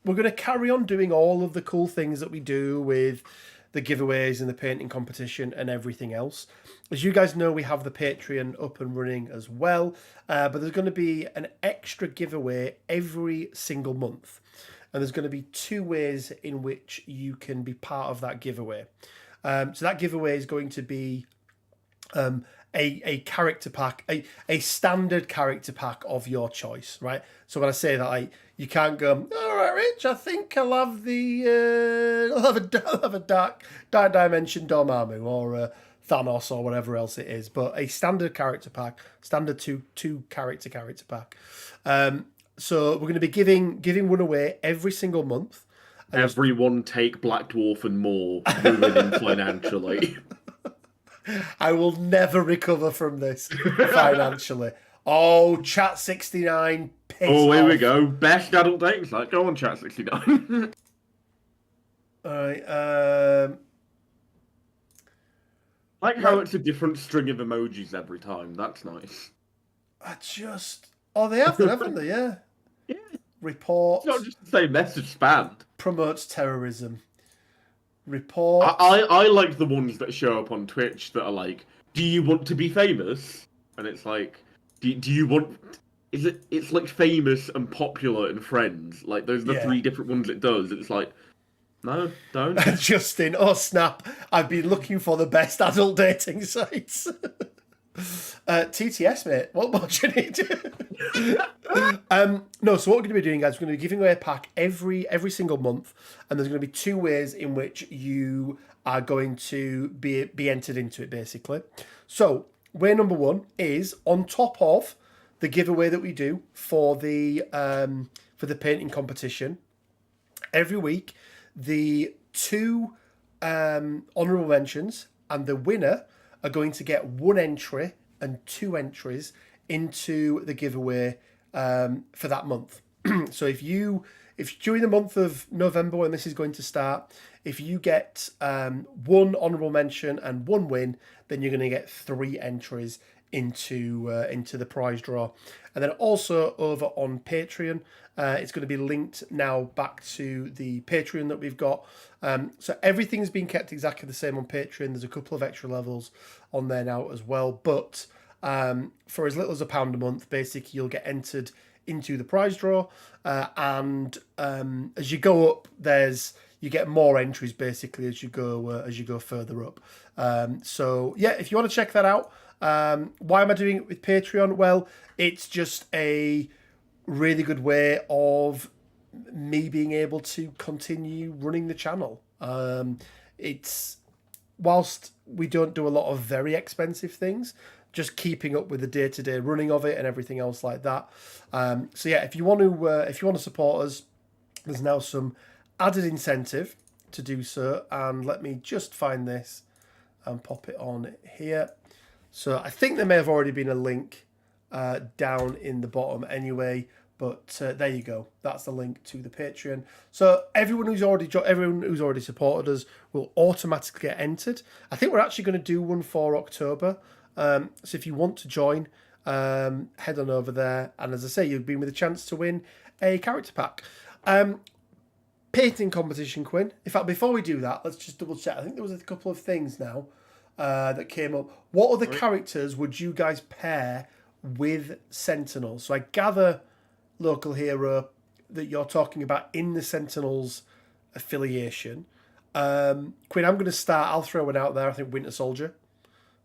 we're going to carry on doing all of the cool things that we do with the giveaways and the painting competition and everything else. As you guys know, we have the Patreon up and running as well, but there's going to be an extra giveaway every single month. And there's going to be 2 ways in which you can be part of that giveaway. So that giveaway is going to be a character pack, a standard character pack of your choice, right? So when I say that, you can't go, all right, Rich, I think I'll have a dark dimension Dormammu or Thanos or whatever else it is, but a standard character pack, standard two character pack. So we're going to be giving one away every single month. Everyone take Black Dwarf and more, moving in financially. I will never recover from this financially. Oh, Chat 69. Oh, here we go. Best adult dating site. Go on, Chat 69. All right. Like how it's a different string of emojis every time. That's nice. Oh, they have them, haven't they? Yeah. Yeah. Report. It's not just the same message spammed. Promotes terrorism. Report. I like the ones that show up on Twitch that are like, do you want to be famous? And it's like, do you want... It's like famous and popular and friends. Like, those are the 3 different ones it does. It's like, no, don't. Justin, oh snap. I've been looking for the best adult dating sites. TTS, mate. What more do you need? No, so what we're going to be doing, guys, we're going to be giving away a pack every single month, and there's going to be 2 ways in which you are going to be entered into it, basically. So, way number 1 is on top of the giveaway that we do for the painting competition. Every week, the 2 honourable mentions and the winner are going to get 1 entry and 2 entries into the giveaway for that month. So if during the month of November, when this is going to start, if you get 1 honourable mention and 1 win, then you're going to get 3 entries into the prize draw. And then also over on Patreon, it's going to be linked now back to the Patreon that we've got. So everything's been kept exactly the same on Patreon. There's a couple of extra levels on there now as well, but For as little as £1 a month, basically you'll get entered into the prize draw, and as you go up, you get more entries basically as you go further up. So yeah, if you want to check that out, why am I doing it with Patreon? Well, it's just a really good way of me being able to continue running the channel. It's whilst we don't do a lot of very expensive things, just keeping up with the day-to-day running of it and everything else like that. So yeah, if you want to support us, there's now some added incentive to do so. And let me just find this and pop it on here. So I think there may have already been a link down in the bottom anyway. But there you go. That's the link to the Patreon. So everyone who's already supported us will automatically get entered. I think we're actually going to do one for October. So if you want to join, head on over there. And as I say, you've been with a chance to win a character pack. Painting competition, Quinn. In fact, before we do that, let's just double check. I think there was a couple of things now that came up. What other characters would you guys pair with Sentinel? So I gather, local hero, that you're talking about in the Sentinel's affiliation. Quinn, I'm going to start. I'll throw one out there. I think Winter Soldier,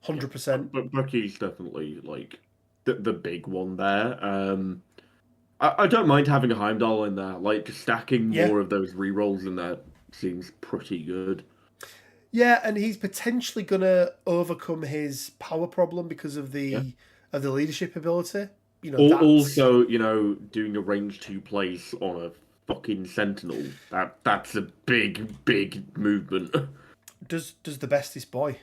100%. But Bucky's definitely like the big one there. I don't mind having a Heimdall in there. Like stacking more of those rerolls in there seems pretty good. Yeah, and he's potentially going to overcome his power problem because of the leadership ability. Also, doing a range 2 place on a fucking Sentinel, that's a big movement. Does the bestest boy?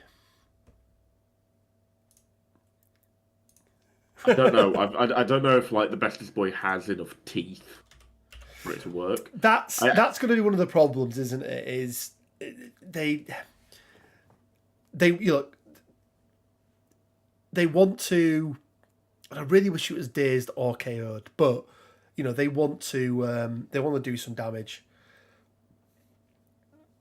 I don't know. I don't know if like the bestest boy has enough teeth for it to work. That's going to be one of the problems, isn't it? Is they want to. I really wish it was dazed or KO'd, but they want to do some damage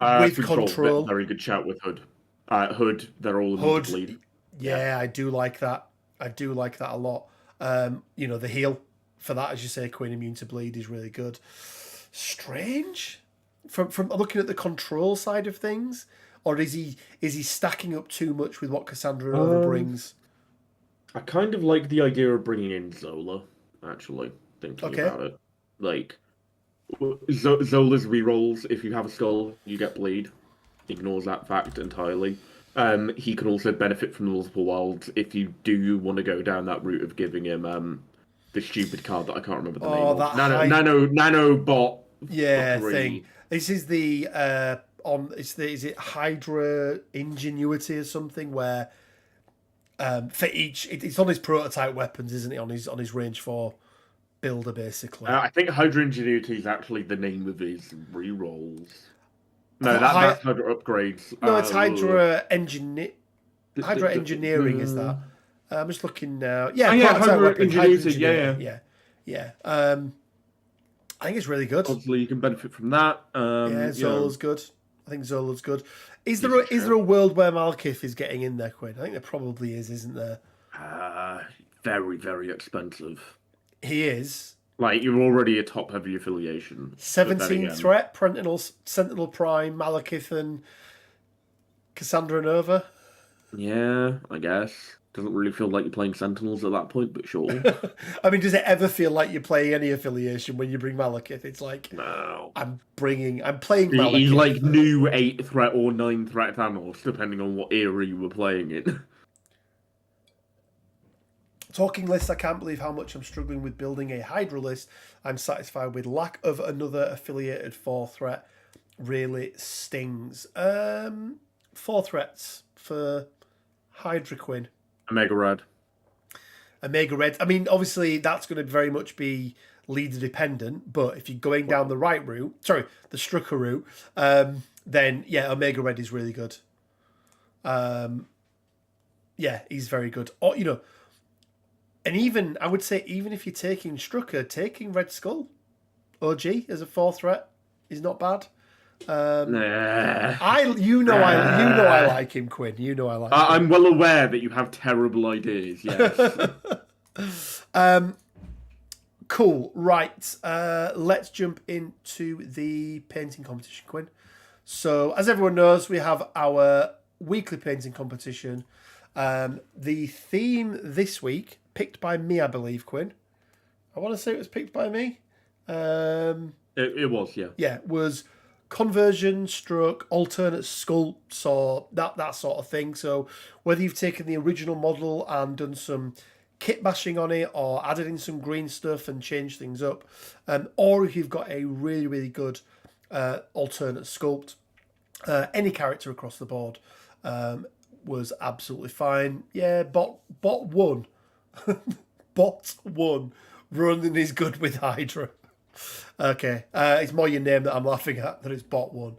with control. Very good shout with Hood. Hood, they're all in the lead. Yeah, I do like that. I do like that a lot. The heal for that, as you say, Queen immune to bleed is really good. Strange from looking at the control side of things, or is he stacking up too much with what Cassandra Nova brings? I kind of like the idea of bringing in Zola, actually, thinking about it. Like, Zola's rerolls, if you have a skull, you get bleed. Ignores that fact entirely. He can also benefit from multiple wilds if you do want to go down that route of giving him the stupid card that I can't remember the name of. Nanobot. Yeah, thing. This is the is it Hydra Ingenuity or something where for each it's on his prototype weapons, isn't it? On his range 4 builder basically. I think Hydra Ingenuity is actually the name of his rerolls. No, that's Hydra upgrades. No, it's Hydra Hydra Engineering is that? I'm just looking now. Yeah, Hydra Ingenuity. Yeah. I think it's really good. Obviously, you can benefit from that. Zola's good. I think Zola's good. Is there a world where Malekith is getting in there, Quinn? I think there probably is, isn't there? Very, very expensive. He is. Like, you're already a top-heavy affiliation. 17 threat, Sentinel Prime, Malekith, and Cassandra Nova. Yeah, I guess. Doesn't really feel like you're playing Sentinels at that point, but sure. I mean, does it ever feel like you're playing any affiliation when you bring Malekith? It's like, no. I'm playing Malekith. He's like new 8 threat or 9 threat Thanos, depending on what era you were playing it. Talking lists, I can't believe how much I'm struggling with building a Hydra list. I'm satisfied with lack of another affiliated 4 threat. Really stings. 4 threats for Hydra, Quinn. Omega Red. I mean, obviously, that's going to very much be leader dependent, but if you're going down the right route, the Strucker route, then, yeah, Omega Red is really good. Yeah, he's very good. Or, and even, I would say, even if you're taking Strucker, taking Red Skull, OG, as a 4 threat is not bad. Nah. I like him, Quinn. You know I like him. I'm well aware that you have terrible ideas. Yes. Cool. Right. Let's jump into the painting competition, Quinn. So, as everyone knows, we have our weekly painting competition. The theme this week, picked by me, I believe, Quinn. I want to say it was picked by me. It was, yeah. Yeah, was conversion stroke alternate sculpts or that sort of thing. So whether you've taken the original model and done some kit bashing on it or added in some green stuff and changed things up, or if you've got a really, really good alternate sculpt, any character across the board was absolutely fine. Yeah, bot won. Bot won. Running is good with Hydra. Okay, it's more your name that I'm laughing at than it's bot one.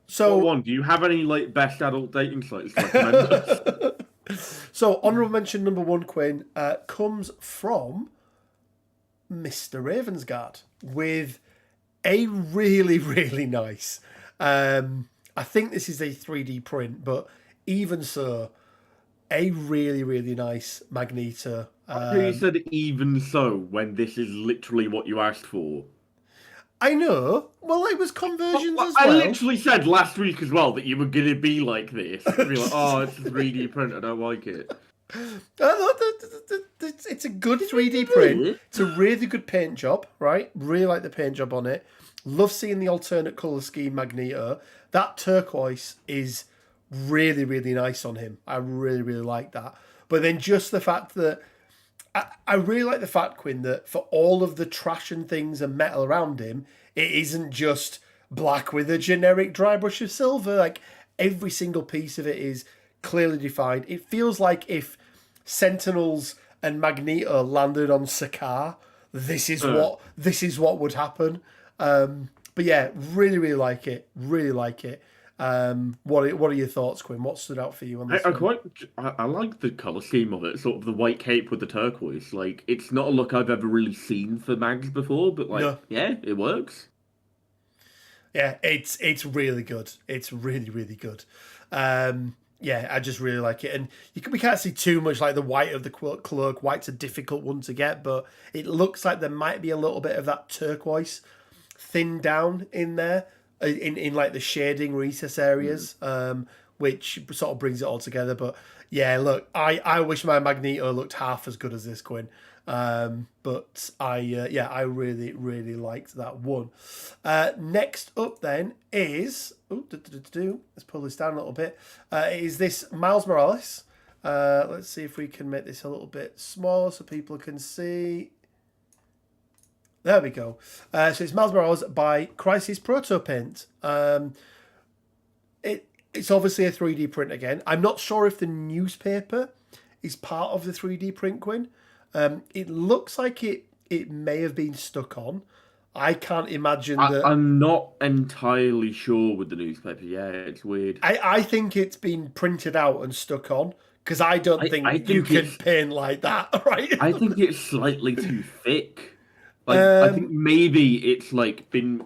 So Bot one, do you have any like best adult dating sites to recommend us? So honourable mention number one, Quinn, comes from Mr. Ravensguard with a really, really nice. I think this is a 3D print, but even so, a really, really nice Magneto. You said even so when this is literally what you asked for. I know. Well, it was conversions as I well. literally said last week as well that you were going to be like this. You'd be like, oh, it's a 3D print, I don't like it. It's a good 3D print. It's a really good paint job, right? Really like the paint job on it. Love seeing the alternate colour scheme Magneto. That turquoise is really, really nice on him. I really, really like that. But then just the fact that I really like the fact, Quinn, that for all of the trash and things and metal around him, it isn't just black with a generic dry brush of silver. Like every single piece of it is clearly defined. It feels like if Sentinels and Magneto landed on Sakaar, this is what would happen. But yeah, really, really like it. Really like it. What are your thoughts, Quinn? What stood out for you on this? I like the colour scheme of it. Sort of the white cape with the turquoise. Like it's not a look I've ever really seen for mags before, but yeah, it works. Yeah, it's really good. It's really, really good. Yeah, I just really like it, and we can't see too much like the white of the cloak. White's a difficult one to get, but it looks like there might be a little bit of that turquoise thinned down in there. In like the shading recess areas, which sort of brings it all together. But yeah, look, I wish my Magneto looked half as good as this, Quinn. But I really, really liked that one. Next up then is let's pull this down a little bit. Is this Miles Morales? Let's see if we can make this a little bit smaller so people can see. There we go. So it's Miles Morales by Crisis Proto Paint. It's obviously a 3D print again. I'm not sure if the newspaper is part of the 3D print, Quinn. It looks like it may have been stuck on. I can't imagine that. I'm not entirely sure with the newspaper. Yeah, it's weird. I think it's been printed out and stuck on because I don't think you can paint like that, right? I think it's slightly too thick. Like I think maybe it's like been,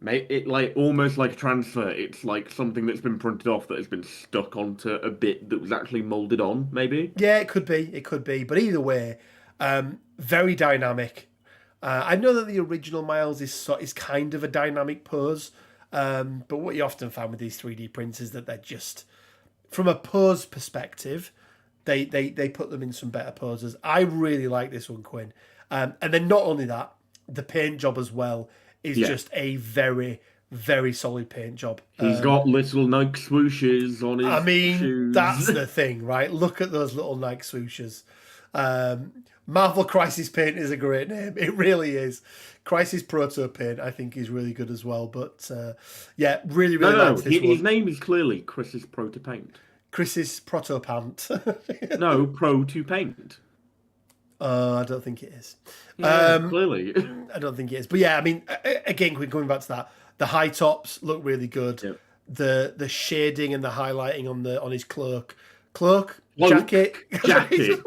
like almost like a transfer. It's like something that's been printed off that has been stuck onto a bit that was actually molded on. Maybe. Yeah, it could be. It could be. But either way, very dynamic. I know that the original Miles is kind of a dynamic pose, but what you often find with these 3D prints is that they're just, from a pose perspective, they put them in some better poses. I really like this one, Quinn. And then not only that, the paint job as well is just a very, very solid paint job. He's got little Nike swooshes on his shoes. That's the thing, right? Look at those little Nike swooshes. Marvel Crisis Paint is a great name. It really is. Crisis Proto Paint, I think, is really good as well. But yeah, really, really like this one. His name is clearly Chris's Proto Paint. Chris's Proto Pant. No, Proto Paint. I don't think it is. Clearly. I don't think it is. But yeah, I mean, again, going back to that, the high tops look really good. Yep. The shading and the highlighting on his jacket. Jacket.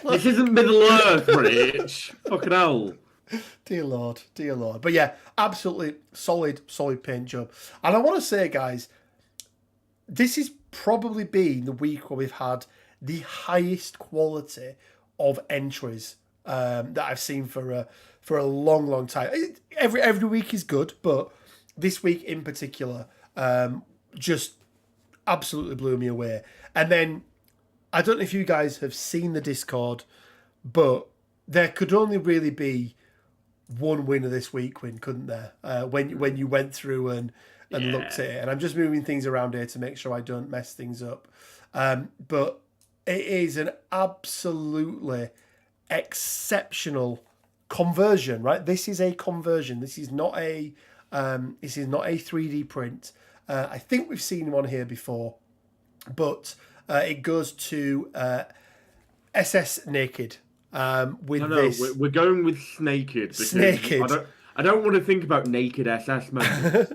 This isn't Middle Earth, Rich. Fucking hell. Dear Lord, dear Lord. But yeah, absolutely solid paint job. And I want to say, guys, this has probably been the week where we've had the highest quality of entries that I've seen for a long time. Every week is good, but this week in particular, just absolutely blew me away. And then I don't know if you guys have seen the Discord, but there could only really be one winner this week, Quinn, couldn't there? When you went through and looked at it, and I'm just moving things around here to make sure I don't mess things up. But it is an absolutely exceptional conversion, right? This is a conversion. This is not a 3D print. I think we've seen one here before, but it goes to SS Naked. We're going with Snaked. Snaked. I don't want to think about naked SS members.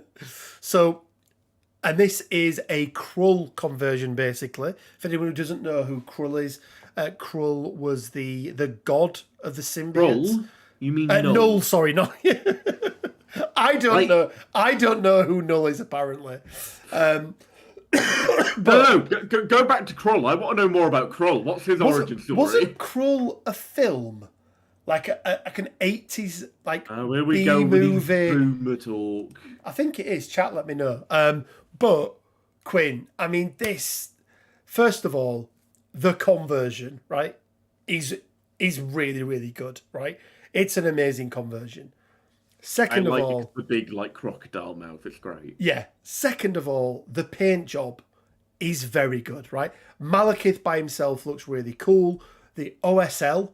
So, and this is a Krull conversion, basically. For anyone who doesn't know who Krull is, Krull was the god of the symbiotes. Krull? You mean Null? Null? Sorry, no. I don't know. I don't know who Null is, apparently. No, go back to Krull. I want to know more about Krull. What's his origin story? Wasn't Krull a film? Like an 80s where we go with these boomer talk. I think it is. Chat, let me know. But Quinn, I mean, this, first of all, the conversion, right, is really, really good, right? It's an amazing conversion. Second of all, the big crocodile mouth. It's great. Yeah. Second of all, the paint job is very good, right? Malekith by himself looks really cool. The OSL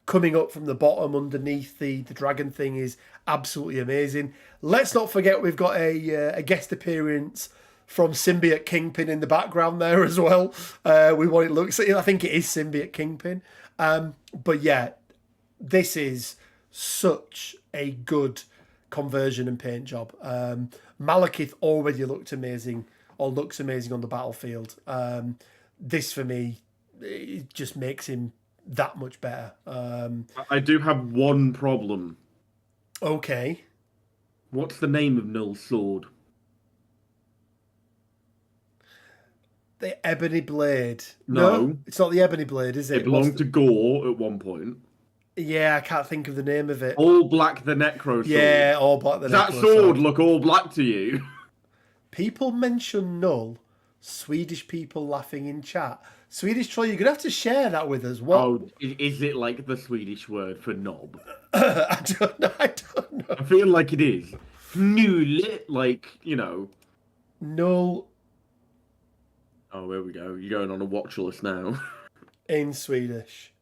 coming up from the bottom underneath the dragon thing is absolutely amazing. Let's not forget we've got a guest appearance from Symbiote Kingpin in the background there as well. With what it looks like. I think it is Symbiote Kingpin. But yeah, this is such a good conversion and paint job. Malekith already looks amazing on the battlefield. This for me, it just makes him that much better. I do have one problem. Okay. What's the name of Null's sword? The Ebony Blade. No, it's not the Ebony Blade, is it? It belonged to Gore at one point. Yeah, I can't think of the name of it. All Black the Necro sword. Yeah, All Black the Necro Does that sword look all black to you? People mention Null. Swedish people laughing in chat. Swedish troll, you're going to have to share that with us. What? Oh, is it like the Swedish word for knob? I don't know. I feel like it is. Null, Null. Oh, there we go. You're going on a watch list now. In Swedish.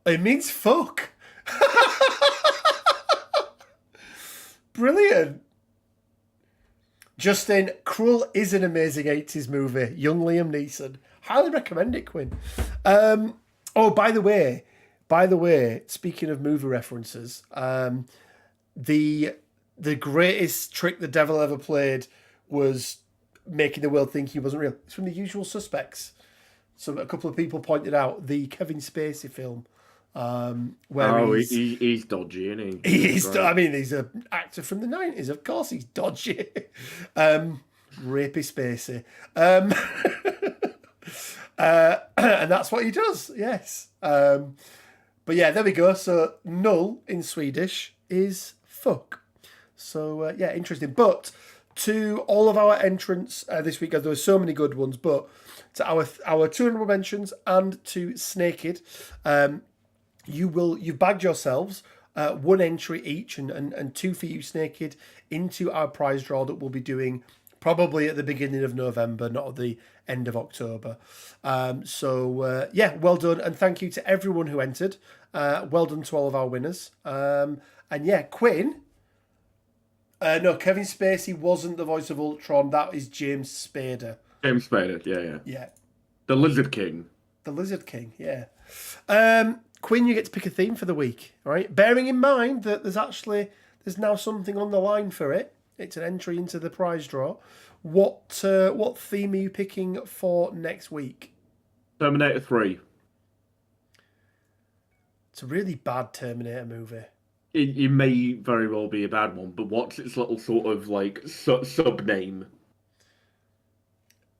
It means fuck. Brilliant. Justin, Krull is an amazing 80s movie. Young Liam Neeson. Highly recommend it, Quinn. Oh, by the way, speaking of movie references, the greatest trick the devil ever played was making the world think he wasn't real. It's from The Usual Suspects. So a couple of people pointed out the Kevin Spacey film. Where he's dodgy, isn't he? I mean, he's an actor from the 90s. Of course he's dodgy. Rapey Spacey. And that's what he does, yes. But yeah, there we go. So Null in Swedish is fuck. So yeah, interesting. But to all of our entrants this week, there were so many good ones, but to our 200 mentions and to Snaked, you've bagged yourselves one entry each and two for you, Snaked, into our prize draw that we'll be doing probably at the beginning of November, not at the end of October. Yeah, well done. And thank you to everyone who entered. Well done to all of our winners. And yeah, Quinn. No, Kevin Spacey wasn't the voice of Ultron. That is James Spader. James Spader, yeah. Yeah. The Lizard King. The Lizard King, yeah. Quinn, you get to pick a theme for the week, all right? Bearing in mind that there's now something on the line for it. It's an entry into the prize draw. What theme are you picking for next week? Terminator 3. It's a really bad Terminator movie. it may very well be a bad one, but what's its little sort of like sub name?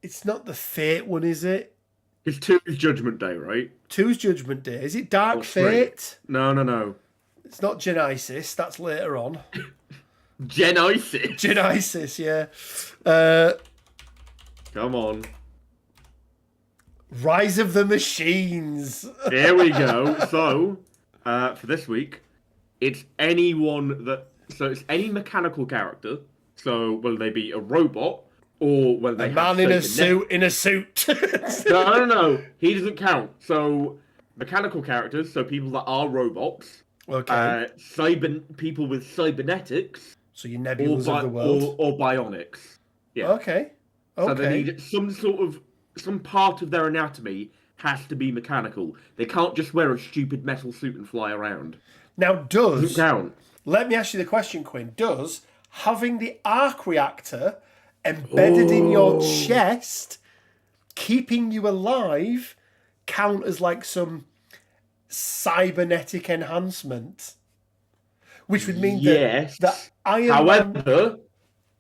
It's not the Fate one, is it? It's 2 is Judgment Day, right? 2's Judgment Day. Is it Dark Or 3? Fate? No, no, no. It's not Genesis. That's later on. Genesis. Genesis, yeah. Come on. Rise of the Machines. Here we go. So, for this week, it's anyone that. So it's any mechanical character. So whether they be a robot or whether they A man in a suit. In a suit. No. He doesn't count. So mechanical characters. So people that are robots. Okay. People with cybernetics. So your Nebulas of the world. Or bionics. Yeah. Okay. So they need some part of their anatomy has to be mechanical. They can't just wear a stupid metal suit and fly around. Now, Doesn't count. Let me ask you the question, Quinn. Does having the arc reactor embedded in your chest, keeping you alive, count as like some cybernetic enhancement? Which would mean yes. that Iron Man...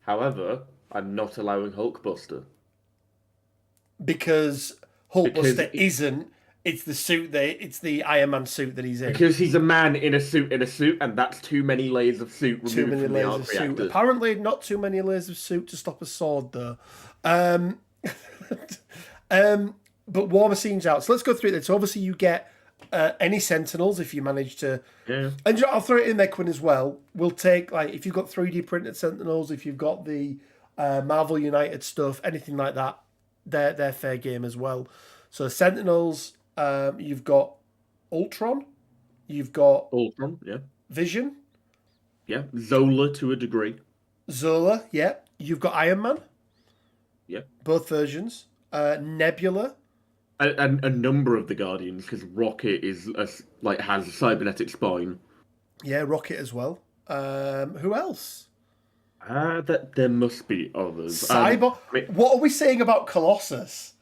However, I'm not allowing Hulkbuster. Because Hulkbuster isn't. It's the suit it's the Iron Man suit that he's in. Because he's a man in a suit, and that's too many layers of suit removed too many from layers the of arc suit. reactor. Apparently, not too many layers of suit to stop a sword, though. But War Machine's out. So let's go through it. So obviously you get any Sentinels if you manage to... Yeah. And I'll throw it in there, Quinn, as well. We'll take, like, if you've got 3D printed Sentinels, if you've got the Marvel United stuff, anything like that, they're fair game as well. So Sentinels, you've got Ultron, you've got yeah. Vision. Yeah. Zola to a degree. Zola, yeah. You've got Iron Man. Yeah. Both versions. Nebula. And a number of the Guardians, because Rocket has a cybernetic spine. Yeah, Rocket as well. Who else? That there must be others. Cyber. What are we saying about Colossus?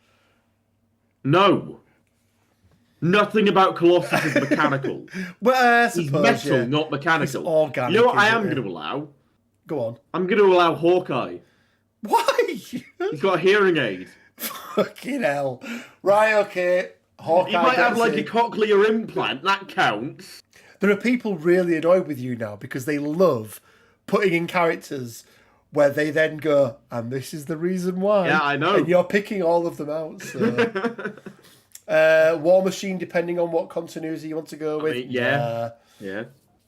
No. Nothing about Colossus is mechanical. Well, I suppose, he's metal, yeah. not mechanical. He's organic. You know what I am going to allow? Go on. I'm going to allow Hawkeye. Why? He's got a hearing aid. Fucking hell. Right, okay. Hawkeye. He might have like a cochlear implant. That counts. There are people really annoyed with you now because they love putting in characters where they then go, and this is the reason why. Yeah, I know. And you're picking all of them out. So. War Machine, depending on what continuity you want to go with. Yeah.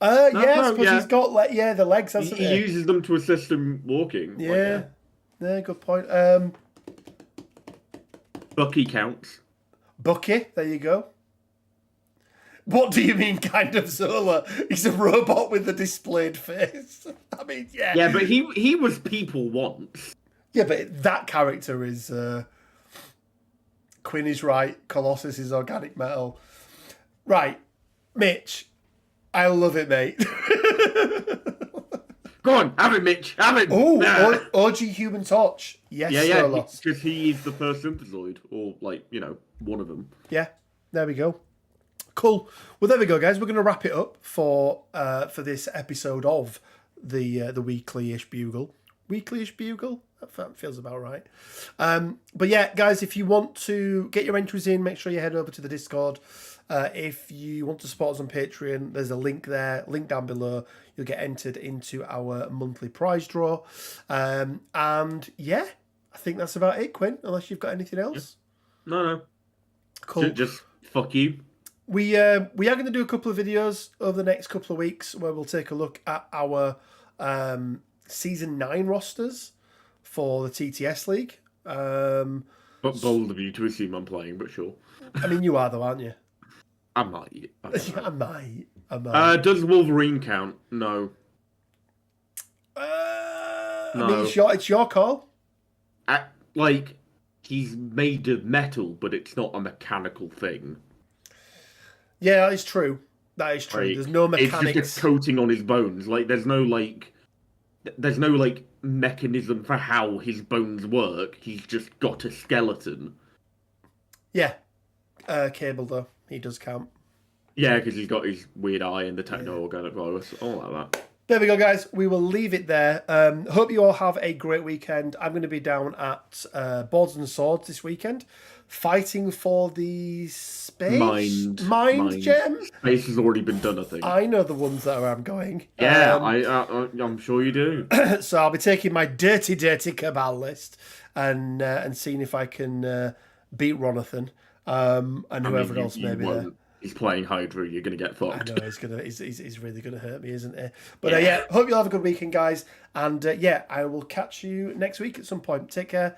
I suppose he's got the legs, hasn't he? He uses them to assist him walking. Yeah. Yeah, good point. Bucky counts. Bucky, there you go. What do you mean, kind of Zola? He's a robot with a displayed face. I mean, yeah. Yeah, but he was people once. Yeah, but that character is... Quinn is right. Colossus is organic metal. Right. Mitch, I love it, mate. Go on, have it, Mitch. Have it. Oh, OG Human Torch. Yes, yeah. Solos. Because he's the first synthezoid, or one of them. Yeah, there we go. Cool. Well, there we go, guys. We're going to wrap it up for this episode of the weekly-ish Bugle. Weekly-ish Bugle? That feels about right. But yeah, guys, if you want to get your entries in, make sure you head over to the Discord. If you want to support us on Patreon, there's a link there, link down below. You'll get entered into our monthly prize draw. And yeah, I think that's about it, Quinn, unless you've got anything else. No. Cool. Just fuck you. We are going to do a couple of videos over the next couple of weeks where we'll take a look at our Season 9 rosters for the TTS League. But bold of you to assume I'm playing, but sure. I mean, you are though, aren't you? I might. I might. Does Wolverine count? No. No. I mean, it's your call. He's made of metal, but it's not a mechanical thing. Yeah, that is true. That is true. There's no mechanics. It's just a coating on his bones. There's no mechanism for how his bones work. He's just got a skeleton. Yeah. Cable, though. He does count. Yeah, because he's got his weird eye and the techno organic virus, all like that. There we go, guys. We will leave it there. Hope you all have a great weekend. I'm going to be down at Boards and Swords this weekend, fighting for the Mind gem. Space has already been done, I think. I know the ones that I'm going. Yeah, I'm sure you do. So I'll be taking my dirty cabal list and seeing if I can beat Ronathan and whoever else may be there. He's playing Hydra. You're gonna get fucked. I know he's really gonna hurt me, isn't he? But yeah, hope you all have a good weekend, guys. And yeah, I will catch you next week at some point. Take care.